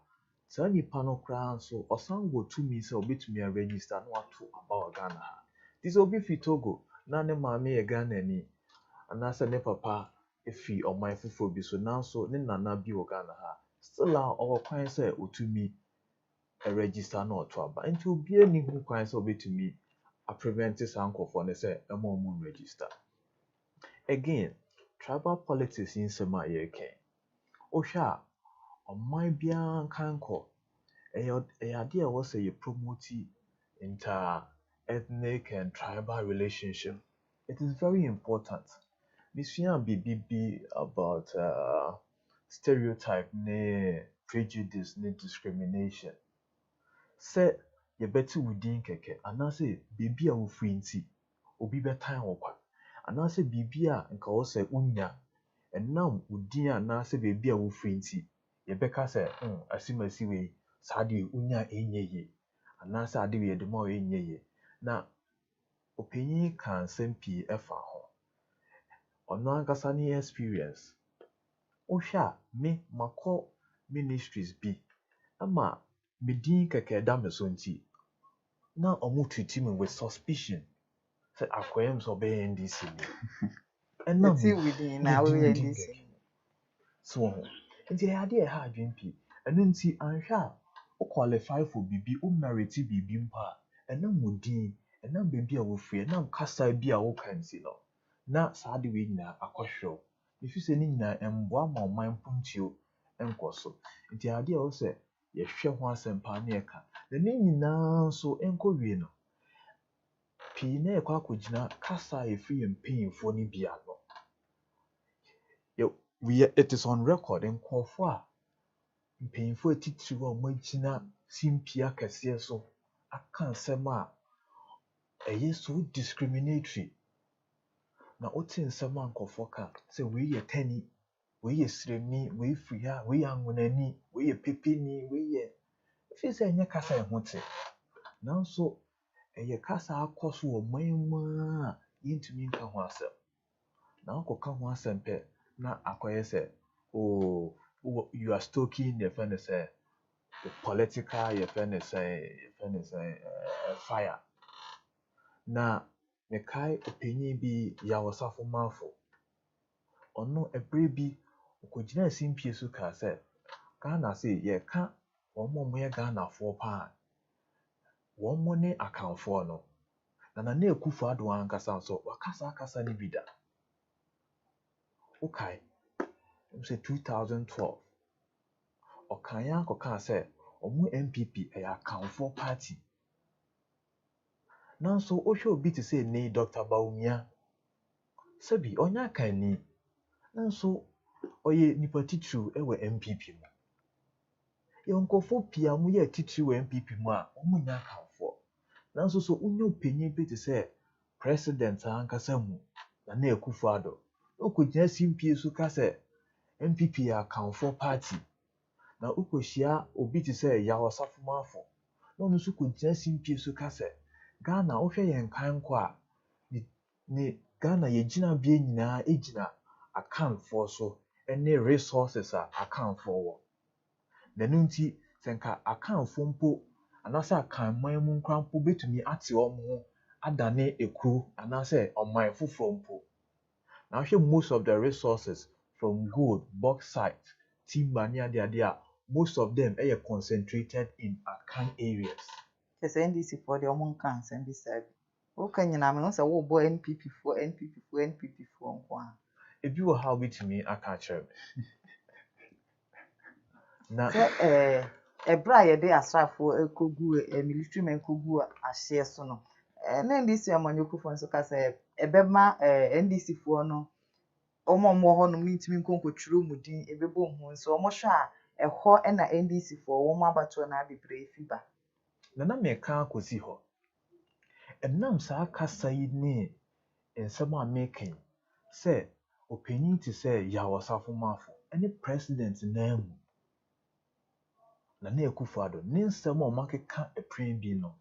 saa nipa no koraa nso ɔsan wɔ tumi sɛ ɔbɛtumi a register na wato aba wɔ Ghana ha ti sɛ obi fi Togo na ne maame yɛ Ghanani anaasɛ ne papa efi ɔman foforɔ bi so nanso ne nana bi wɔ Ghana ha still a ɔwɔ kwan sɛ otumi register na ɔto aba nti obiara ni ho kwan sɛ ɔbɛtumi a prevent saa nkurɔfoɔ no sɛ ɛma ɔmo register again tribal politics in some yɛreka wohwɛ a ɔman biara nka nkɔ ɛyɛ adeɛ a ɛwɔ sɛ yɛ promote inter-ethnic and tribal relationship it is very important mesua biribi bi about stereotype ne prejudice ne discrimination sɛ yɛbɛte wo din kɛkɛ anaasɛ biribi a wofiri nti obi bɛtan wo kwa anaasɛ biribi a nka wɔ sɛ wonya ɛnam wo din anaasɛ baabi a wofiri nti yɛbɛka sɛ asimasi wei saa deɛ wonya ɛnyɛ yie anaasɛ ade wei yɛde ma wo ɛnyɛ yie na ɔpanyin ka nsɛm pii ɛfa ho ɔno ankasa ne experience wohwɛ a me makɔ ministries bi ama me din kɛkɛ da me so nti na ɔmo treat me with suspicion sɛ akɔyam sɛ ɔbɛyɛ NDC ni ɛnam na woyɛ NDC so nti ɛyɛ adeɛ ɛha adwene pii ɛno nti anhwɛ a wo qualify for bibi wo merit bibi mpa ɛnam wo din ɛnam baabi a wofiri ɛnam kasa bi a woka nsi no na saa de wei nyinaa akɔhwɛw efi sɛ ne nyinaa ɛmboa ma ɔman mpontio ɛnkɔ so nti adeɛ a wo sɛ yɛhwɛ ho asɛm paa ne yɛka na ne nyinaa nso ɛnkɔ wie no pii na yɛkɔ akɔgyina kasa a yɛfiri yɛn mpanyinfoɔ no bi ano it is on record nkurɔfoɔ a mpanyinfoɔ atitiriw a wɔagyina simpia kɛseɛ so aka nsɛm a ɛyɛ so discriminatory. Na wote nsɛm a nkurɔfoɔ ka sɛ wei yɛ tani, wei yɛ srɛmni, wei firi ha, wei yɛ anwonani, wei yɛ pepeni, wei yɛ ɛfiri sɛ ɛnyɛ kasa ɛho te. Nanso ɛyɛ kasa akɔ so wɔ man mu a yɛntumi nka ho asɛm. Na wokɔka ho asɛm pɛ na akɔyɛ sɛ you are stoking yɛfrɛ no sɛ the political yɛfrɛ no sɛ fire. Na mekae ɔpanyin bi Yawosafo Manfo. Ɔno ɛberɛ bi ɔkɔgyinaa simpie so kaa sɛ Ghana sɛ yɛka wɔn a wɔyɛ Ghanafoɔ paa wɔn ne akamfoɔ no. Na Nana Akufo-Addo ankasa nso wakasa akasa no bi da. Wokae sɛ 2012 ɔkaeɛ akɔkaa sɛ ɔmo MPP ɛyɛ akamfoɔ party. Nanso wohwɛ obi te sɛ ne Dr. Bawumia sɛbi ɔnyɛ akanni nanso ɔyɛ nipa titiriw ɛwɔ MPP mu. Yɛwɔ nkurɔfoɔ pii a wɔyɛ titiriw wɔ MPP mu a wɔn nyɛ akamfoɔ. Nanso so wonyɛ ɔpanyin bi te sɛ president ankasa mu Nana Akufo-Addo. Wokɔgyina simpie so ka sɛ MPP yɛ akamfoɔ party. Na wokɔhyia obi te sɛ Yawosafo Manfo. Na ɔno nso kɔgyina simpie so ka sɛ Ghana wohwɛ yɛn kan kɔ a ne Ghana yɛgyina bea nyinaa gyina akamfoɔ so ne resources a akamfoɔ wɔ. Na ɛno nti sɛ nka akamfoɔ mpo anaasɛ akamman mu nkora mpo betumi ate wɔn ho adane ekuro anaasɛ ɔman foforɔ mpo. Na wohwɛ most of the resources from gold, bauxite, timber ne adeade a most of them ɛyɛ concentrated in Akan areas. Kyɛ NDC foɔ deɛ ɔmo nka nsɛm bi saa bi. Woka nyinaa mehu sɛ wobɔ NPP foɔ nko a. Ebi wɔ ha wobɛtumi aka akyerɛ me. Na sɛ ɛberɛ a yɛde asraafoɔ ɛkɔgu military men kɔgu ahyeɛ so no. Na NDC amanyɔkufoɔ nso ka sɛ ɛbɛma NDC foɔ no ɔmo a ɔmo wɔ hɔ nom no ntumi nkɔtwerɛ mu din ɛbɛbɔ mu nso ɔmo hwɛ a ɛhɔ ɛna NDC foɔ wɔn abatoɔ na bebree fi ba. Na meka akɔsi hɔ. Ɛnam saa kasa yi ne nsɛm a meka yi sɛ ɔpanyin te sɛ Yawosafo Manfo ɛne president nan mu Nana Akufo-Addo ne nsɛm a ɔmakeka ɛpren bi no.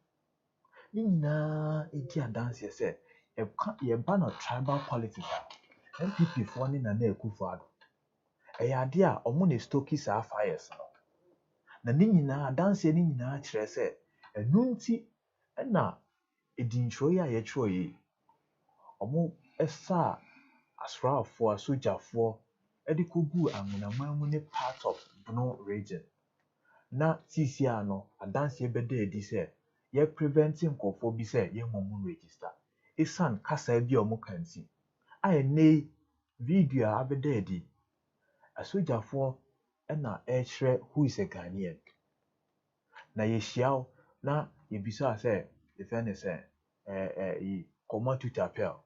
Ne nyinaa di adanseɛ sɛ yɛba no tribal politics a MPP foɔ ne Nana Akufo-Addo. Ɛyɛ ade a ɔmo na stoki saa fires no. Na ne nyinaa adanseɛ ne nyinaa kyerɛ sɛ ɛno nti ɛna edinkyerɛw a yɛkyerɛw yi ɔmo ɛsa asraafoɔ asogyafoɔ ɛde kɔgu anwonamman mu ne part of Bono region. Na sisi a no adanseɛ bɛda adi sɛ yɛ preventing nkurɔfoɔ bi sɛ yɛmmɔ mu register. Esan kasa bi a ɔmo ka nti. A ɛnɛ video a abɛda adi asogyafoɔ ɛna ɛkyerɛ who is a Ghanaian. Na yɛhyia wo na yɛbisa sɛ yɛfrɛ ne sɛ kɔma tutapel.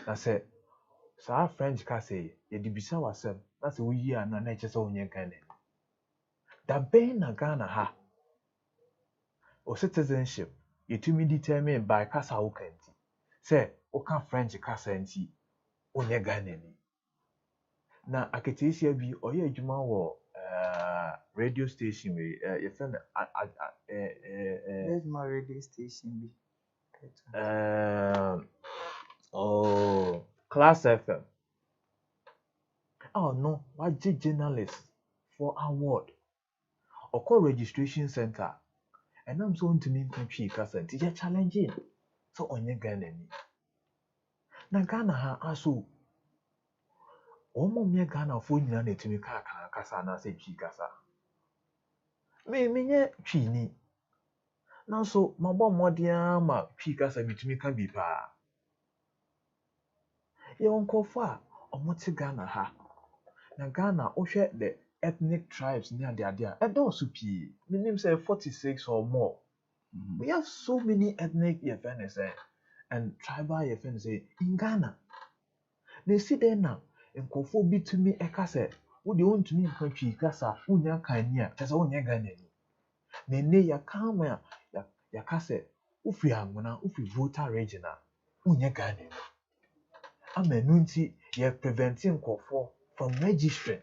Na sɛ saa French kasa yi yɛde bisa w'asɛm na sɛ woyi a na ɛkyɛ sɛ wonyɛ Ghana. Da bɛn na Ghana ha o citizenship yɛtumi determine by kasa woka nti. Sɛ woka French kasa nti wonyɛ Ghana ni. Na aketeesia bi ɔyɛ adwuma wɔ radio station wei yɛfrɛ no radio station bi. Class FM. Oh no, wagye journalist for award. Ɔkɔ registration center. Ɛnam so ntumi nka twi kasa nti yɛ challenging. So ɔnyɛ Ghana ni. Na Ghana ha aso ɔmo nyɛ Ghanafoɔ nyinaa na etumi ka kasa anaasɛ twi kasa. Menyɛ twi ni. Nanso mabɔ mmɔden ama twi kasa bitumi ka bi paa. Yɛwɔ nkurɔfoɔ a ɔmo te Ghana ha. Na Ghana wohwɛ the ethnic tribes ne adeade a ɛdɔɔso pii. Menim sɛ 46 or more. We have so many ethnic and tribal in Ghana. Na esi den na nkɔfoɔ bi tumi ɛka sɛ wode wontumi nka twii kasa wonya kan ni a kyɛ sɛ wonyɛ Ghanani na nnɛ yɛka ama yɛka sɛ wofiri Anwona wofiri voter region a wonyɛ Ghanani ama ɛno nti yɛ preventi nkɔfoɔ from registering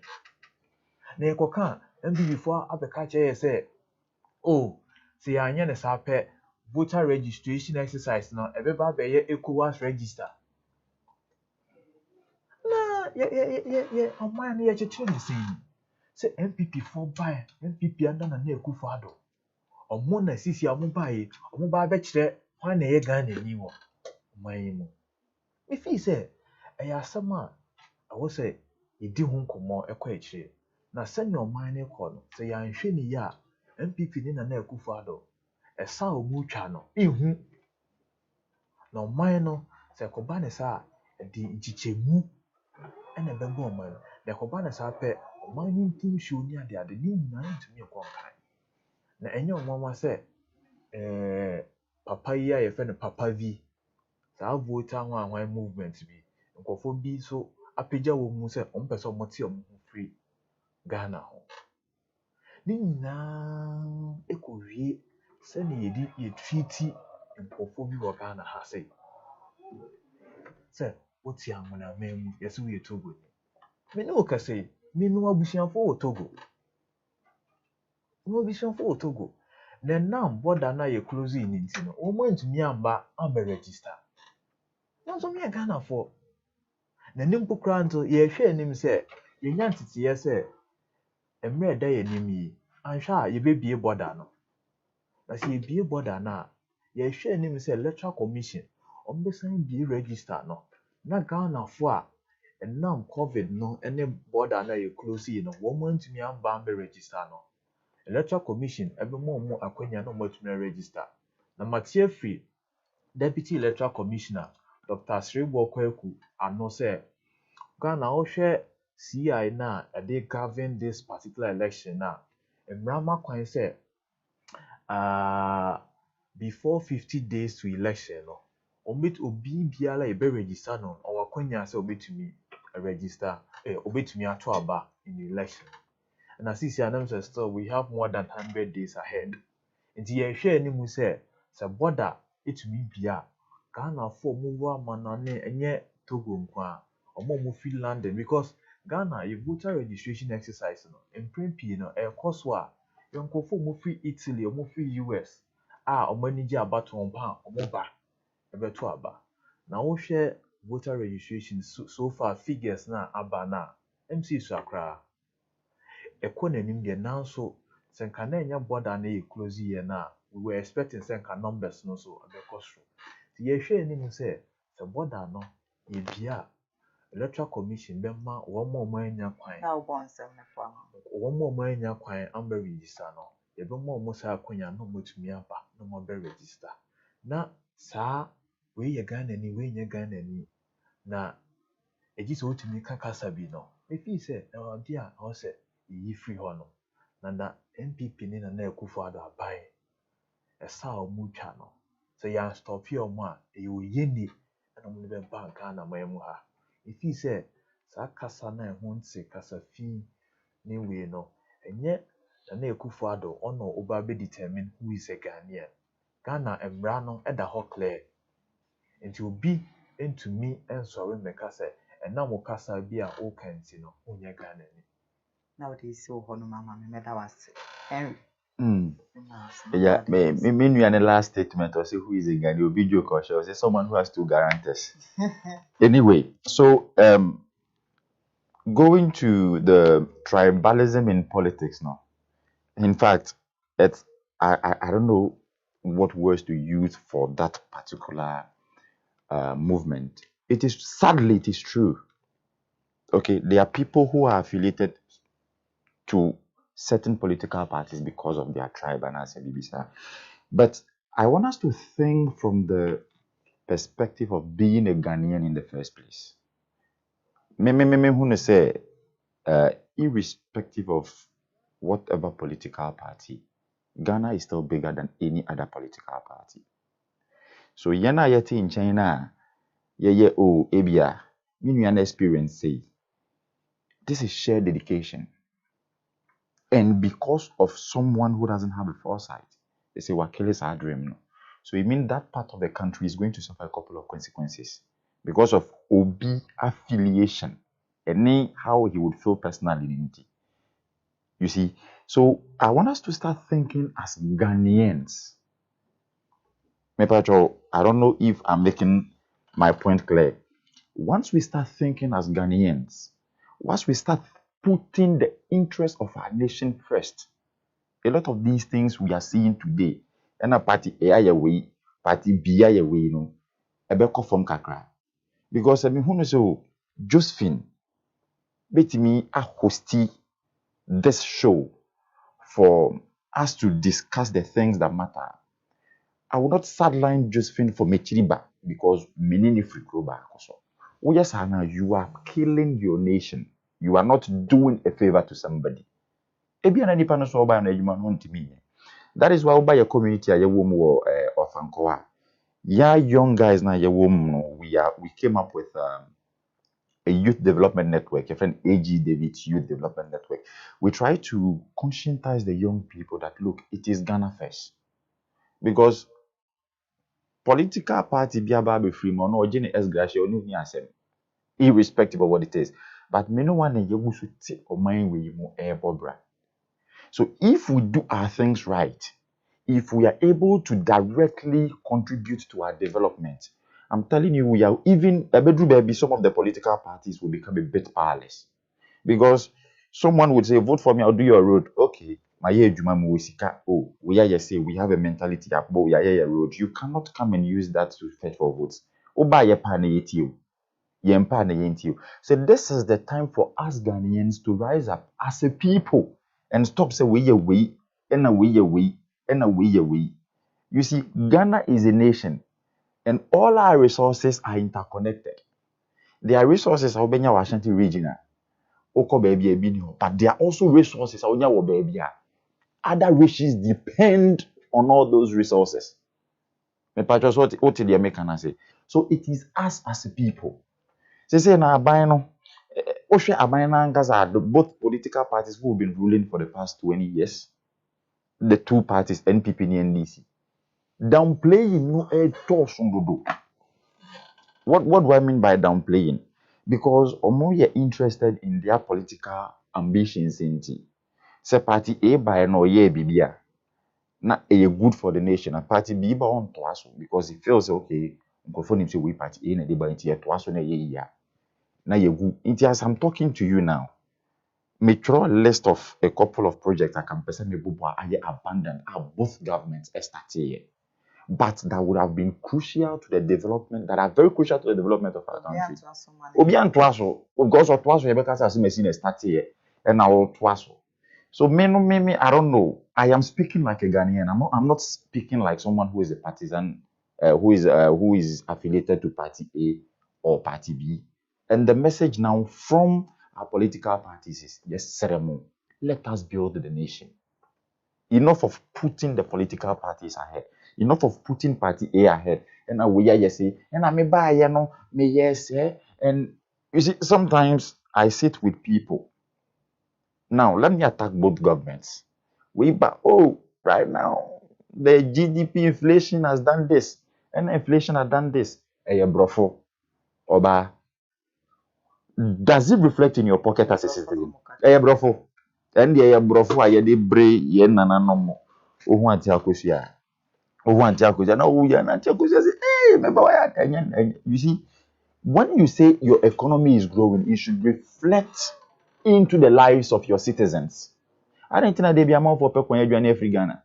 na yɛkɔka MPP4 abɛka kyerɛ yɛ sɛ oh sɛ yɛanyɛ ne saa pɛ voter registration exercise no ɛbɛba abɛyɛ ECOWAS register na ɔman no yɛkyekyere ne sɛn sɛ MPP4 bae MPP under Nana Akufo-Addo ɔmo na sisi a ɔmo bae ɔmo ba abɛkyerɛ hwan na ɛyɛ Ghanani wɔ ɔman yi mu mefii sɛ ɛyɛ asɛm a ɛwɔ sɛ yɛdi ho nkɔmmɔ ɛkɔ akyire na sɛnea ɔman no kɔ no sɛ yɛanhwɛ ne yie a MPP ne Nana Akufo-Addo ɛsa a ɔmo twa no ihu na ɔman no sɛ ɛkɔba ne saa ɛde nkyekyɛmu ɛna ɛbɛbɔ ɔman no na ɛkɔba ne saa pɛ ɔman no ntim hwɛ ne ade ne nyinaa ntumi nkɔ nkan na ɛnyɛ ɔmanwa sɛ papa yi a yɛfɛ no papa vi saa voter ho ahwan movement bi nkɔfoɔ bi so apagya wɔ mu sɛ ɔmo pɛ sɛ ɔmo te ɔmo ho firi Ghana ho ne nyinaa ɛkɔwie sɛnea yɛtreati nkɔfoɔ bi wɔ Ghana ha sɛ wote Anwonaman mu yɛsɛ woyɛ Togo me ne wo kasa yi me ne abusuafoɔ wɔ Togo na nam border na yɛ close yi ne nti no wɔn ntumi amba register na nso me Ghanafoɔ na ne mpo kora nto yɛhwɛ anim sɛ yɛnya nteteeɛ sɛ mmerɛ da yɛ anim yi anhwɛ a yɛbɛbie border no na sɛ yɛbie border no a yɛhwɛ anim sɛ electoral commission ɔmbɛsan bie register no na Ghanafoɔ a ɛnam COVID no ne border na yɛ close yi no wɔn ntumi amba register no electoral commission ɛbɛma ɔmo akwanya na ɔmo atumi register na matie free deputy electoral commissioner Dr. Srebo Kwaku ano sɛ Ghana ɔhwɛ CI na ɛde govern this particular election na mmrama kwan sɛ before 50 days to election no obi biara yɛbɛ register no ɔwɔ akwanya sɛ obetumi register obetumi ato aba in the election and as CC announced still we have more than 100 days ahead nti yɛhwɛ anim sɛ border etumi bia Ghana for move amanane enye Togo nkwa omo fi London because Ghana you voter registration exercise no mprempi no so a yonkofo mo fi Italy omo fi US omo anigye abato ompa omo ba ebeto aba na wo hwɛ voter registration so far figures na aba na MC so akra nanim de nanso senka na enya border na e close here na we were expecting senka numbers no so abekosro yɛhwɛ anim sɛ border no yɛbia electoral commission bɛma wɔn anya kwan na wɔn nsɛm ne fa wɔn anya kwan amba register no yɛbɛma wɔn saa akwanya na wɔn atumi aba na wɔn bɛ register na saa wei yɛ Ghanani wei nyɛ Ghanani na ɛgye sɛ wotumi ka kasa bi no efi sɛ ɛwɔde a ɔwɔ sɛ yɛyi firi hɔ no na MPP ne Nana Akufo-Addo aban ɛsa a wɔn twa no so ya stop here ma e oyeni na mo be bank na mamu ha ifi say sa kasa na ho nti kasa fi ni we no enye na Akufo-Addo ono oba be determine who is a Ghanaian Ghana emra no e da ho clear nti obi entumi ensori meka say na mo kasa bi a o kanti no onye Ghana ni na o dey see ho no mama me da wase Henry Yeah, me the last statement or say who is a Ghanaian, you'll be joke or say someone who has two guarantors. Anyway, so going to the tribalism in politics now. In fact, it's I don't know what words to use for that particular movement. It is sadly it is true. Okay, there are people who are affiliated to certain political parties because of their tribe and as a BBC. But I want us to think from the perspective of being a Ghanaian in the first place. Me say, irrespective of whatever political party, Ghana is still bigger than any other political party. So yena yeti in China, ebia, me experience say, This is shared dedication. And because of someone who doesn't have a foresight, they say, "Well, kill our dream." No. So it means that part of the country is going to suffer a couple of consequences because of OB affiliation and how he would feel personally in it. You see, so I want us to start thinking as Ghanaians. Mepacho, I don't know if I'm making my point clear. Once we start thinking as Ghanaians, once we start putting the interest of our nation first, a lot of these things we are seeing today, and a party A way, party B way, a beko from kakra. Because I mean, who knows, Josephine, bet me a hosty this show for us to discuss the things that matter. I will not sideline Josephine for Mechiriba because Menini Frikroba. Oh, yes, Hannah, you are killing your nation. You are not doing a favor to somebody. That is why we buy a community of Ankoa. Yeah, young guys now, we came up with a youth development network, a friend AG David's youth development network. We try to conscientize the young people that look, it is Ghana first. Because political party be about free money or Jenny S. Gracia or New Asem, irrespective of what it is. But me no one you should take or mind where you more air bobra. So if we do our things right, if we are able to directly contribute to our development, I'm telling you, we are even a bedroom baby, some of the political parties will become a bit powerless. Because someone would say, vote for me, I'll do your road. Okay. Oh, we are say we have a mentality that we are a road. You cannot come and use that to fetch for votes. So this is the time for us Ghanaians to rise up as a people and stop saying we away and away away and away away. You see, Ghana is a nation and all our resources are interconnected. There are resources in the Washington region, but there are also resources in the baby. Other regions depend on all those resources. So it is us as a people. Say na abano, both political parties who have been ruling for the past 20 years, the two parties, NPP and NDC, downplaying no What do I mean by downplaying? Because we are interested in their political ambitions in say party A by no ye bibia. Na a good for the nation. And party B by on twice because it feels okay. Say we party A na deba into twice na ye. Now you as I'm talking to you now, me throw a list of a couple of projects I can present me are abandoned. Both governments started, but that would have been crucial to the development. That are very crucial to the development of our country. Obian twaso, because of twaso, you better say machine started and now twaso. So me, I don't know. I am speaking like a Ghanaian. I'm not speaking like someone who is a partisan, who is affiliated to party A or party B. And the message now from our political parties is, yes, ceremony. Let us build the nation. Enough of putting the political parties ahead. Enough of putting party A ahead. And now we are say, and I may buy, me yes, and you see, sometimes I sit with people. Now, let me attack both governments. Right now, the GDP inflation has done this, and inflation has done this. Brofo, Oba. Does it reflect in your pocket as a citizen? Brofo. And the brofo, I de bre, yen nananomo. You see, when you say your economy is growing, it should reflect into the lives of your citizens. I don't think they be amount for people when you're in Ghana.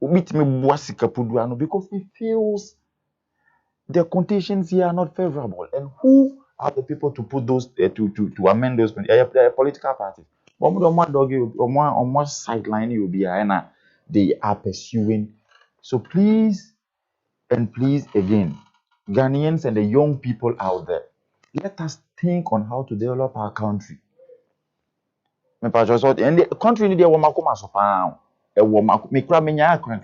Because it feels the conditions here are not favorable. And who are the people to put those to amend those political parties? On one sideline you'll be they are pursuing. So please and please again, Ghanaians and the young people out there, let us think on how to develop our country. And the country need a woman come as a woman. Me cry me nyakran.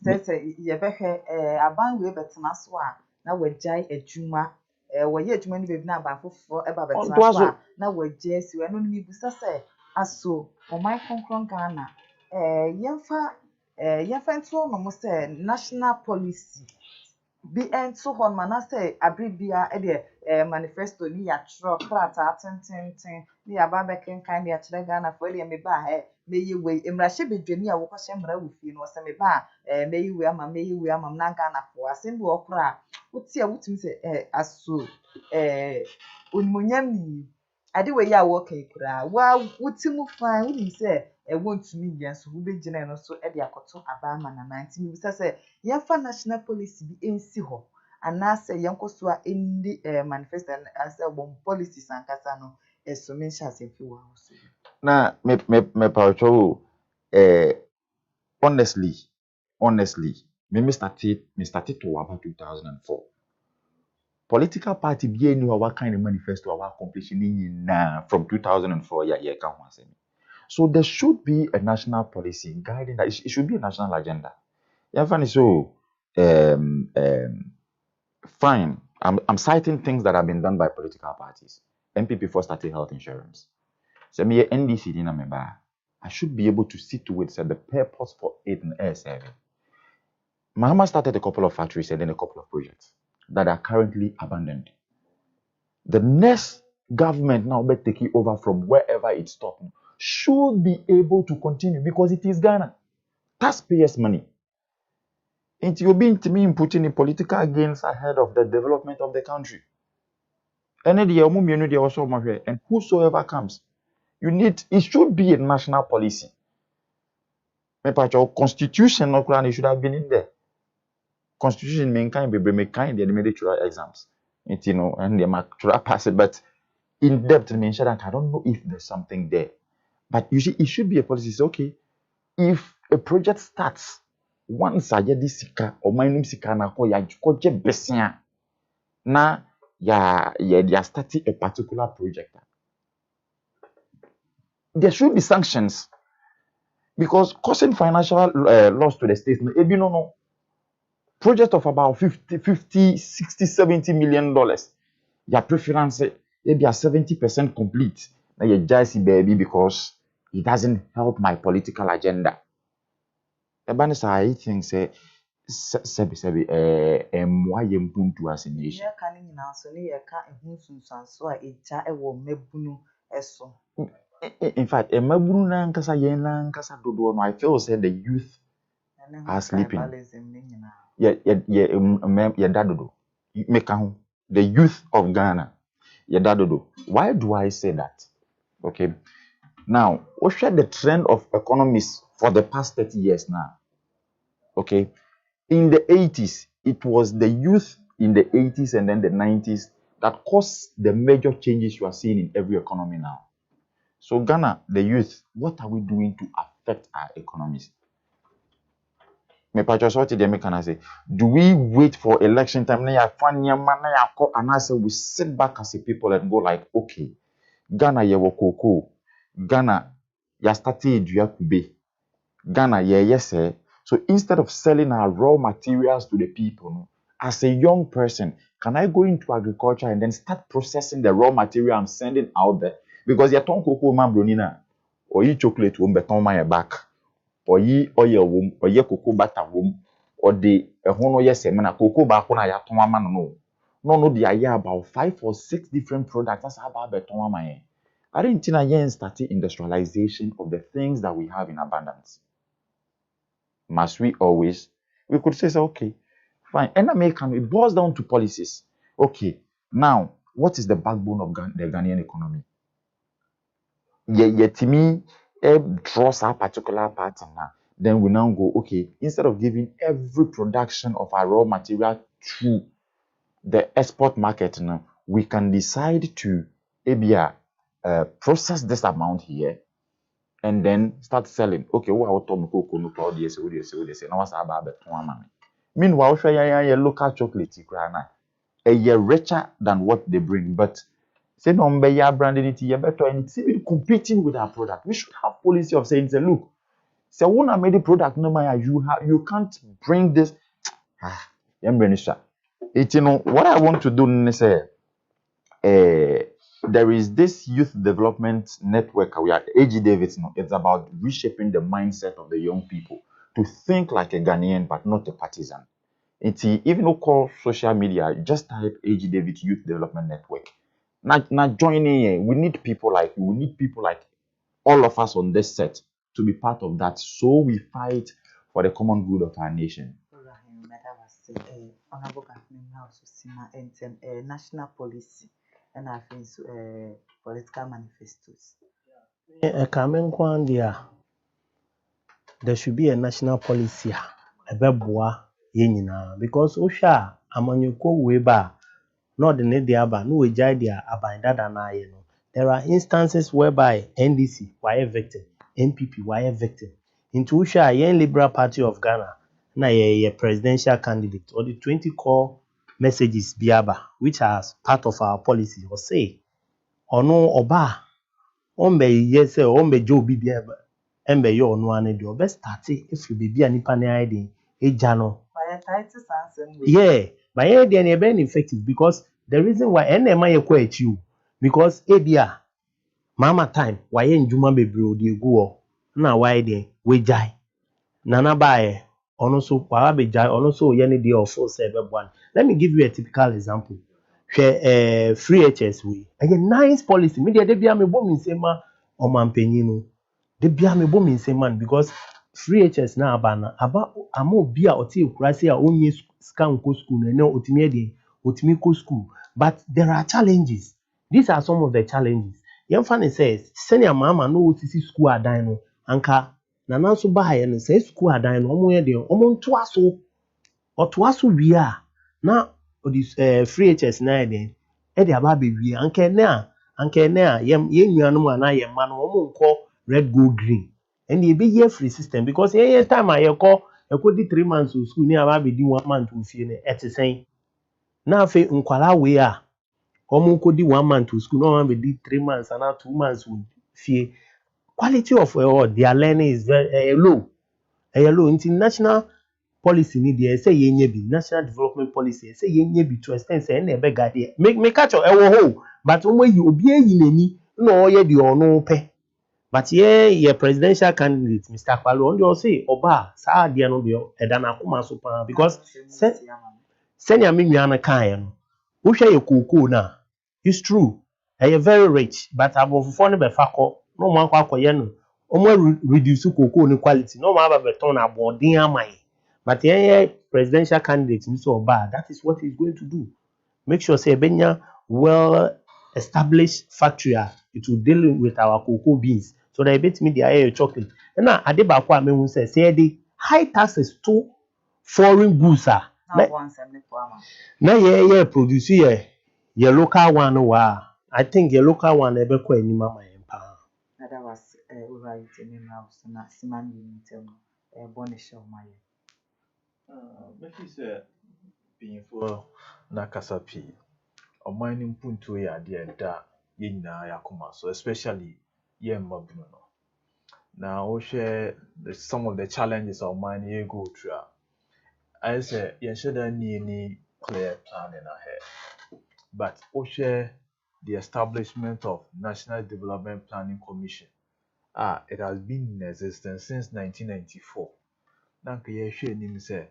Say ye be aban we betena so a na wagyae adwuma wɔyɛ adwuma no baabi na aba foforɔ ɛba bɛtena Ɔntoa so so. a na wɔagye asi ɛno no mebusa sɛ aso ɔman kronkron Ghana yɛmfa nto no mo sɛ national policy bi nto hɔ no anaasɛ abere bia ɛdeɛ manifesto ni yɛatwerɛ krataa tententen ne yɛaba abɛkenkan de akyerɛ Ghanafoɔ ɛdeɛ meba a mɛyɛ wei mmarahyɛbadwani a wɔkɔhyɛ mmara wɔ fie no wɔsɛ meba a mɛyɛ wei ama m na Ghanafoɔ asɛm bi wɔ koraa wotie a wotumi sɛ aso onimonyam ni ade wei a wɔka yi koraa wote mu fan wonim sɛ wɔntumi nyɛ nso wobɛgyina no so de akɔto aba ama nana nti mebisa sɛ yɛmfa national policy bi nsi hɔ anaasɛ yɛnkɔ so a ɛnni manifesto asɛ wɔn policies ankasa no ɛso menhyɛ asɛm fi wɔ ho so na me paucho honestly me started to about 2004 political party bi any what kind of manifesto our completion in from 2004 yeah can one say so there should be a national policy guiding that it should be a national agenda yeah funny so fine I'm citing things that have been done by political parties MPP first started health insurance so me NDC in member I should be able to see to it the purpose for it in air serving Mahama started a couple of factories and then a couple of projects that are currently abandoned. The next government now be taking over from wherever it stopped should be able to continue because it is Ghana. Taxpayers' money. It will be to me putting in political gains ahead of the development of the country. And whosoever comes, it should be a national policy. Constitution no should have been in there. Constitution main kind be kind the military exams. And they might pass it, but in depth mention that I don't know if there's something there. But you see, it should be a policy. It's okay. If a project starts, once I get this sika or my name sika na ko ya je besia na ya starting a particular project. There should be sanctions because causing financial loss to the state. No. Project of about 50, 60, 70 million dollars. Your preference maybe 70% complete. Now you just baby because it doesn't help my political agenda. Ebanisa I think say mwaye mpuntu as a nation. yɛka no nyinaa so ne yɛka ɛho nsunsuanso a ɛgya ɛwɔ mmabunu ɛso In fact, emaburu na nkasa yen na nkasa dodo no I feel say the youth are sleeping. Dadodo. The youth of Ghana. Dadodo. Why do I say that? Okay. Now, we share the trend of economists for the past 30 years now. Okay. In the 80s, it was the youth in the 80s and then the 90s that caused the major changes you are seeing in every economy now. So Ghana, the youth, what are we doing to affect our economies? Do we wait for election time? And I say we sit back as a people and go like, okay, Ghana yewo koko, Ghana ya stati eduya kube, Ghana yes. So instead of selling our raw materials to the people, as a young person, can I go into agriculture and then start processing the raw material I'm sending out there? Because you ton cocoa man bronina, or you chocolate won't beton my back. Or ye oil womb, or ye cocoa butter womb, or the hono yes, man, cocoa bacona ya tomama no, the idea about 5 or 6 different products. That's about betomama. I didn't think I started industrialization of the things that we have in abundance. Must we always? We could say, okay, fine. And it boils down to policies. Okay, now, what is the backbone of the Ghanaian economy? To me, draws a particular pattern now. Then we now go, okay, instead of giving every production of our raw material to the export market now, we can decide to process this amount here and then start selling. Okay, meanwhile, local chocolate a richer than what they bring, but say no branding it better and it's even competing with our product. We should have policy of saying, look, say when I made a product, no matter you can't bring this. What I want to do is say there is this youth development network we are AG Davidson. It's about reshaping the mindset of the young people to think like a Ghanaian but not a partisan. It's even though call social media, just type AG David Youth Development Network. Not joining in. We need people like you. We need people like all of us on this set to be part of that. So we fight for the common good of our nation. Honorable Government House Sima and national policy and I think political manifestos. Coming one there should be a national policy ebeboa yenina because osha amanyoko weba not the need aba no we jai dia abandada na ye no. There are instances whereby NDC were victim, NPP were victim. Into osha yen Liberal Party of Ghana na ye presidential candidate or the 20 core messages biaba which are part of our policy or say ono oba ombe yes ombe jobi biaba embe yo ono ane de obe start if you be nipa ne ide eja no yeah but yeah they are very effective because the reason why NMA ye kwa echi because ebia mama time why njuma bebre odi egu o na why dey we jai nana bae ono so wa be jai ono so ye ne dey of force e be boan. Let me give you a typical example. Free HS we nice policy me dey bia me bom nsema o mampanyin no de bia me bom nsema because free HS na aba ama obi a oti ekurase a onye scan ko school na otimi e dey otimi ko school but there are challenges. These are some of the challenges. Yemfa says senior mama no otisi school adan no anka na nanso bae no say school adan no omo ye dey omo nto aso wi a na odis free HS na dey e dey aba be wi anka na ye nuanom ana ye ma no omo nko red gold green and e be year free system because ye time a ye ko di 3 months of school ni aba be di 1 month of fie ne etesen na afi nkwala we a omo ko di 1 month of school no aba be di 3 months and 2 months of fie. Quality of their learning is very low. Low. National policy need there say yenye bi national development policy say yenye bi to extend say na ebe ga there. Make catch your ho but omo yi obi eyi nani na oye di ono pe. But ye presidential candidate Mr. Kwalo on just say oba sa dia no de eda na akoma so pa because senior me nua kan no. Wo hwe ye koko na. It's true. They are very rich but above for no be fakọ no mo akwa no omo reduce cocoa ni quality no mo aba beton abodin amai but here presidential candidate ni so bad. That is what he's going to do. Make sure say benya well established factory it will deal with our cocoa beans so that bet me the air chocolate and now ade ba kwa me hu say the high taxes to foreign goods na ye produce ye local one wa I think your local one ebe kwa ni mama empa. That was right in house na siman tell bonne show my. Make say being for na kasapi. O mining punto ya de da ye nyina yakoma so especially ye mabunu no. Now we share some of the challenges of mining you go through. I say you should any clear plan in ahead. But we share the establishment of National Development Planning Commission. It has been in existence since 1994. Nanka ye hwe nim se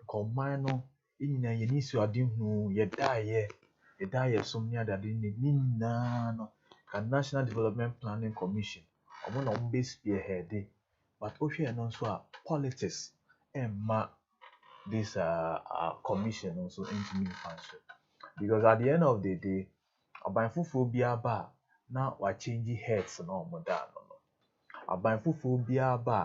combine no nyina ye ni su ade hu ye da ye som ni adade ni na no ka National Development Planning Commission omo na omo be spearhead but o hwe no so politics emma this commission also into me function because at the end of the day aban fufuo bi aba na wa change heads no omo da no aban fufuo bi aba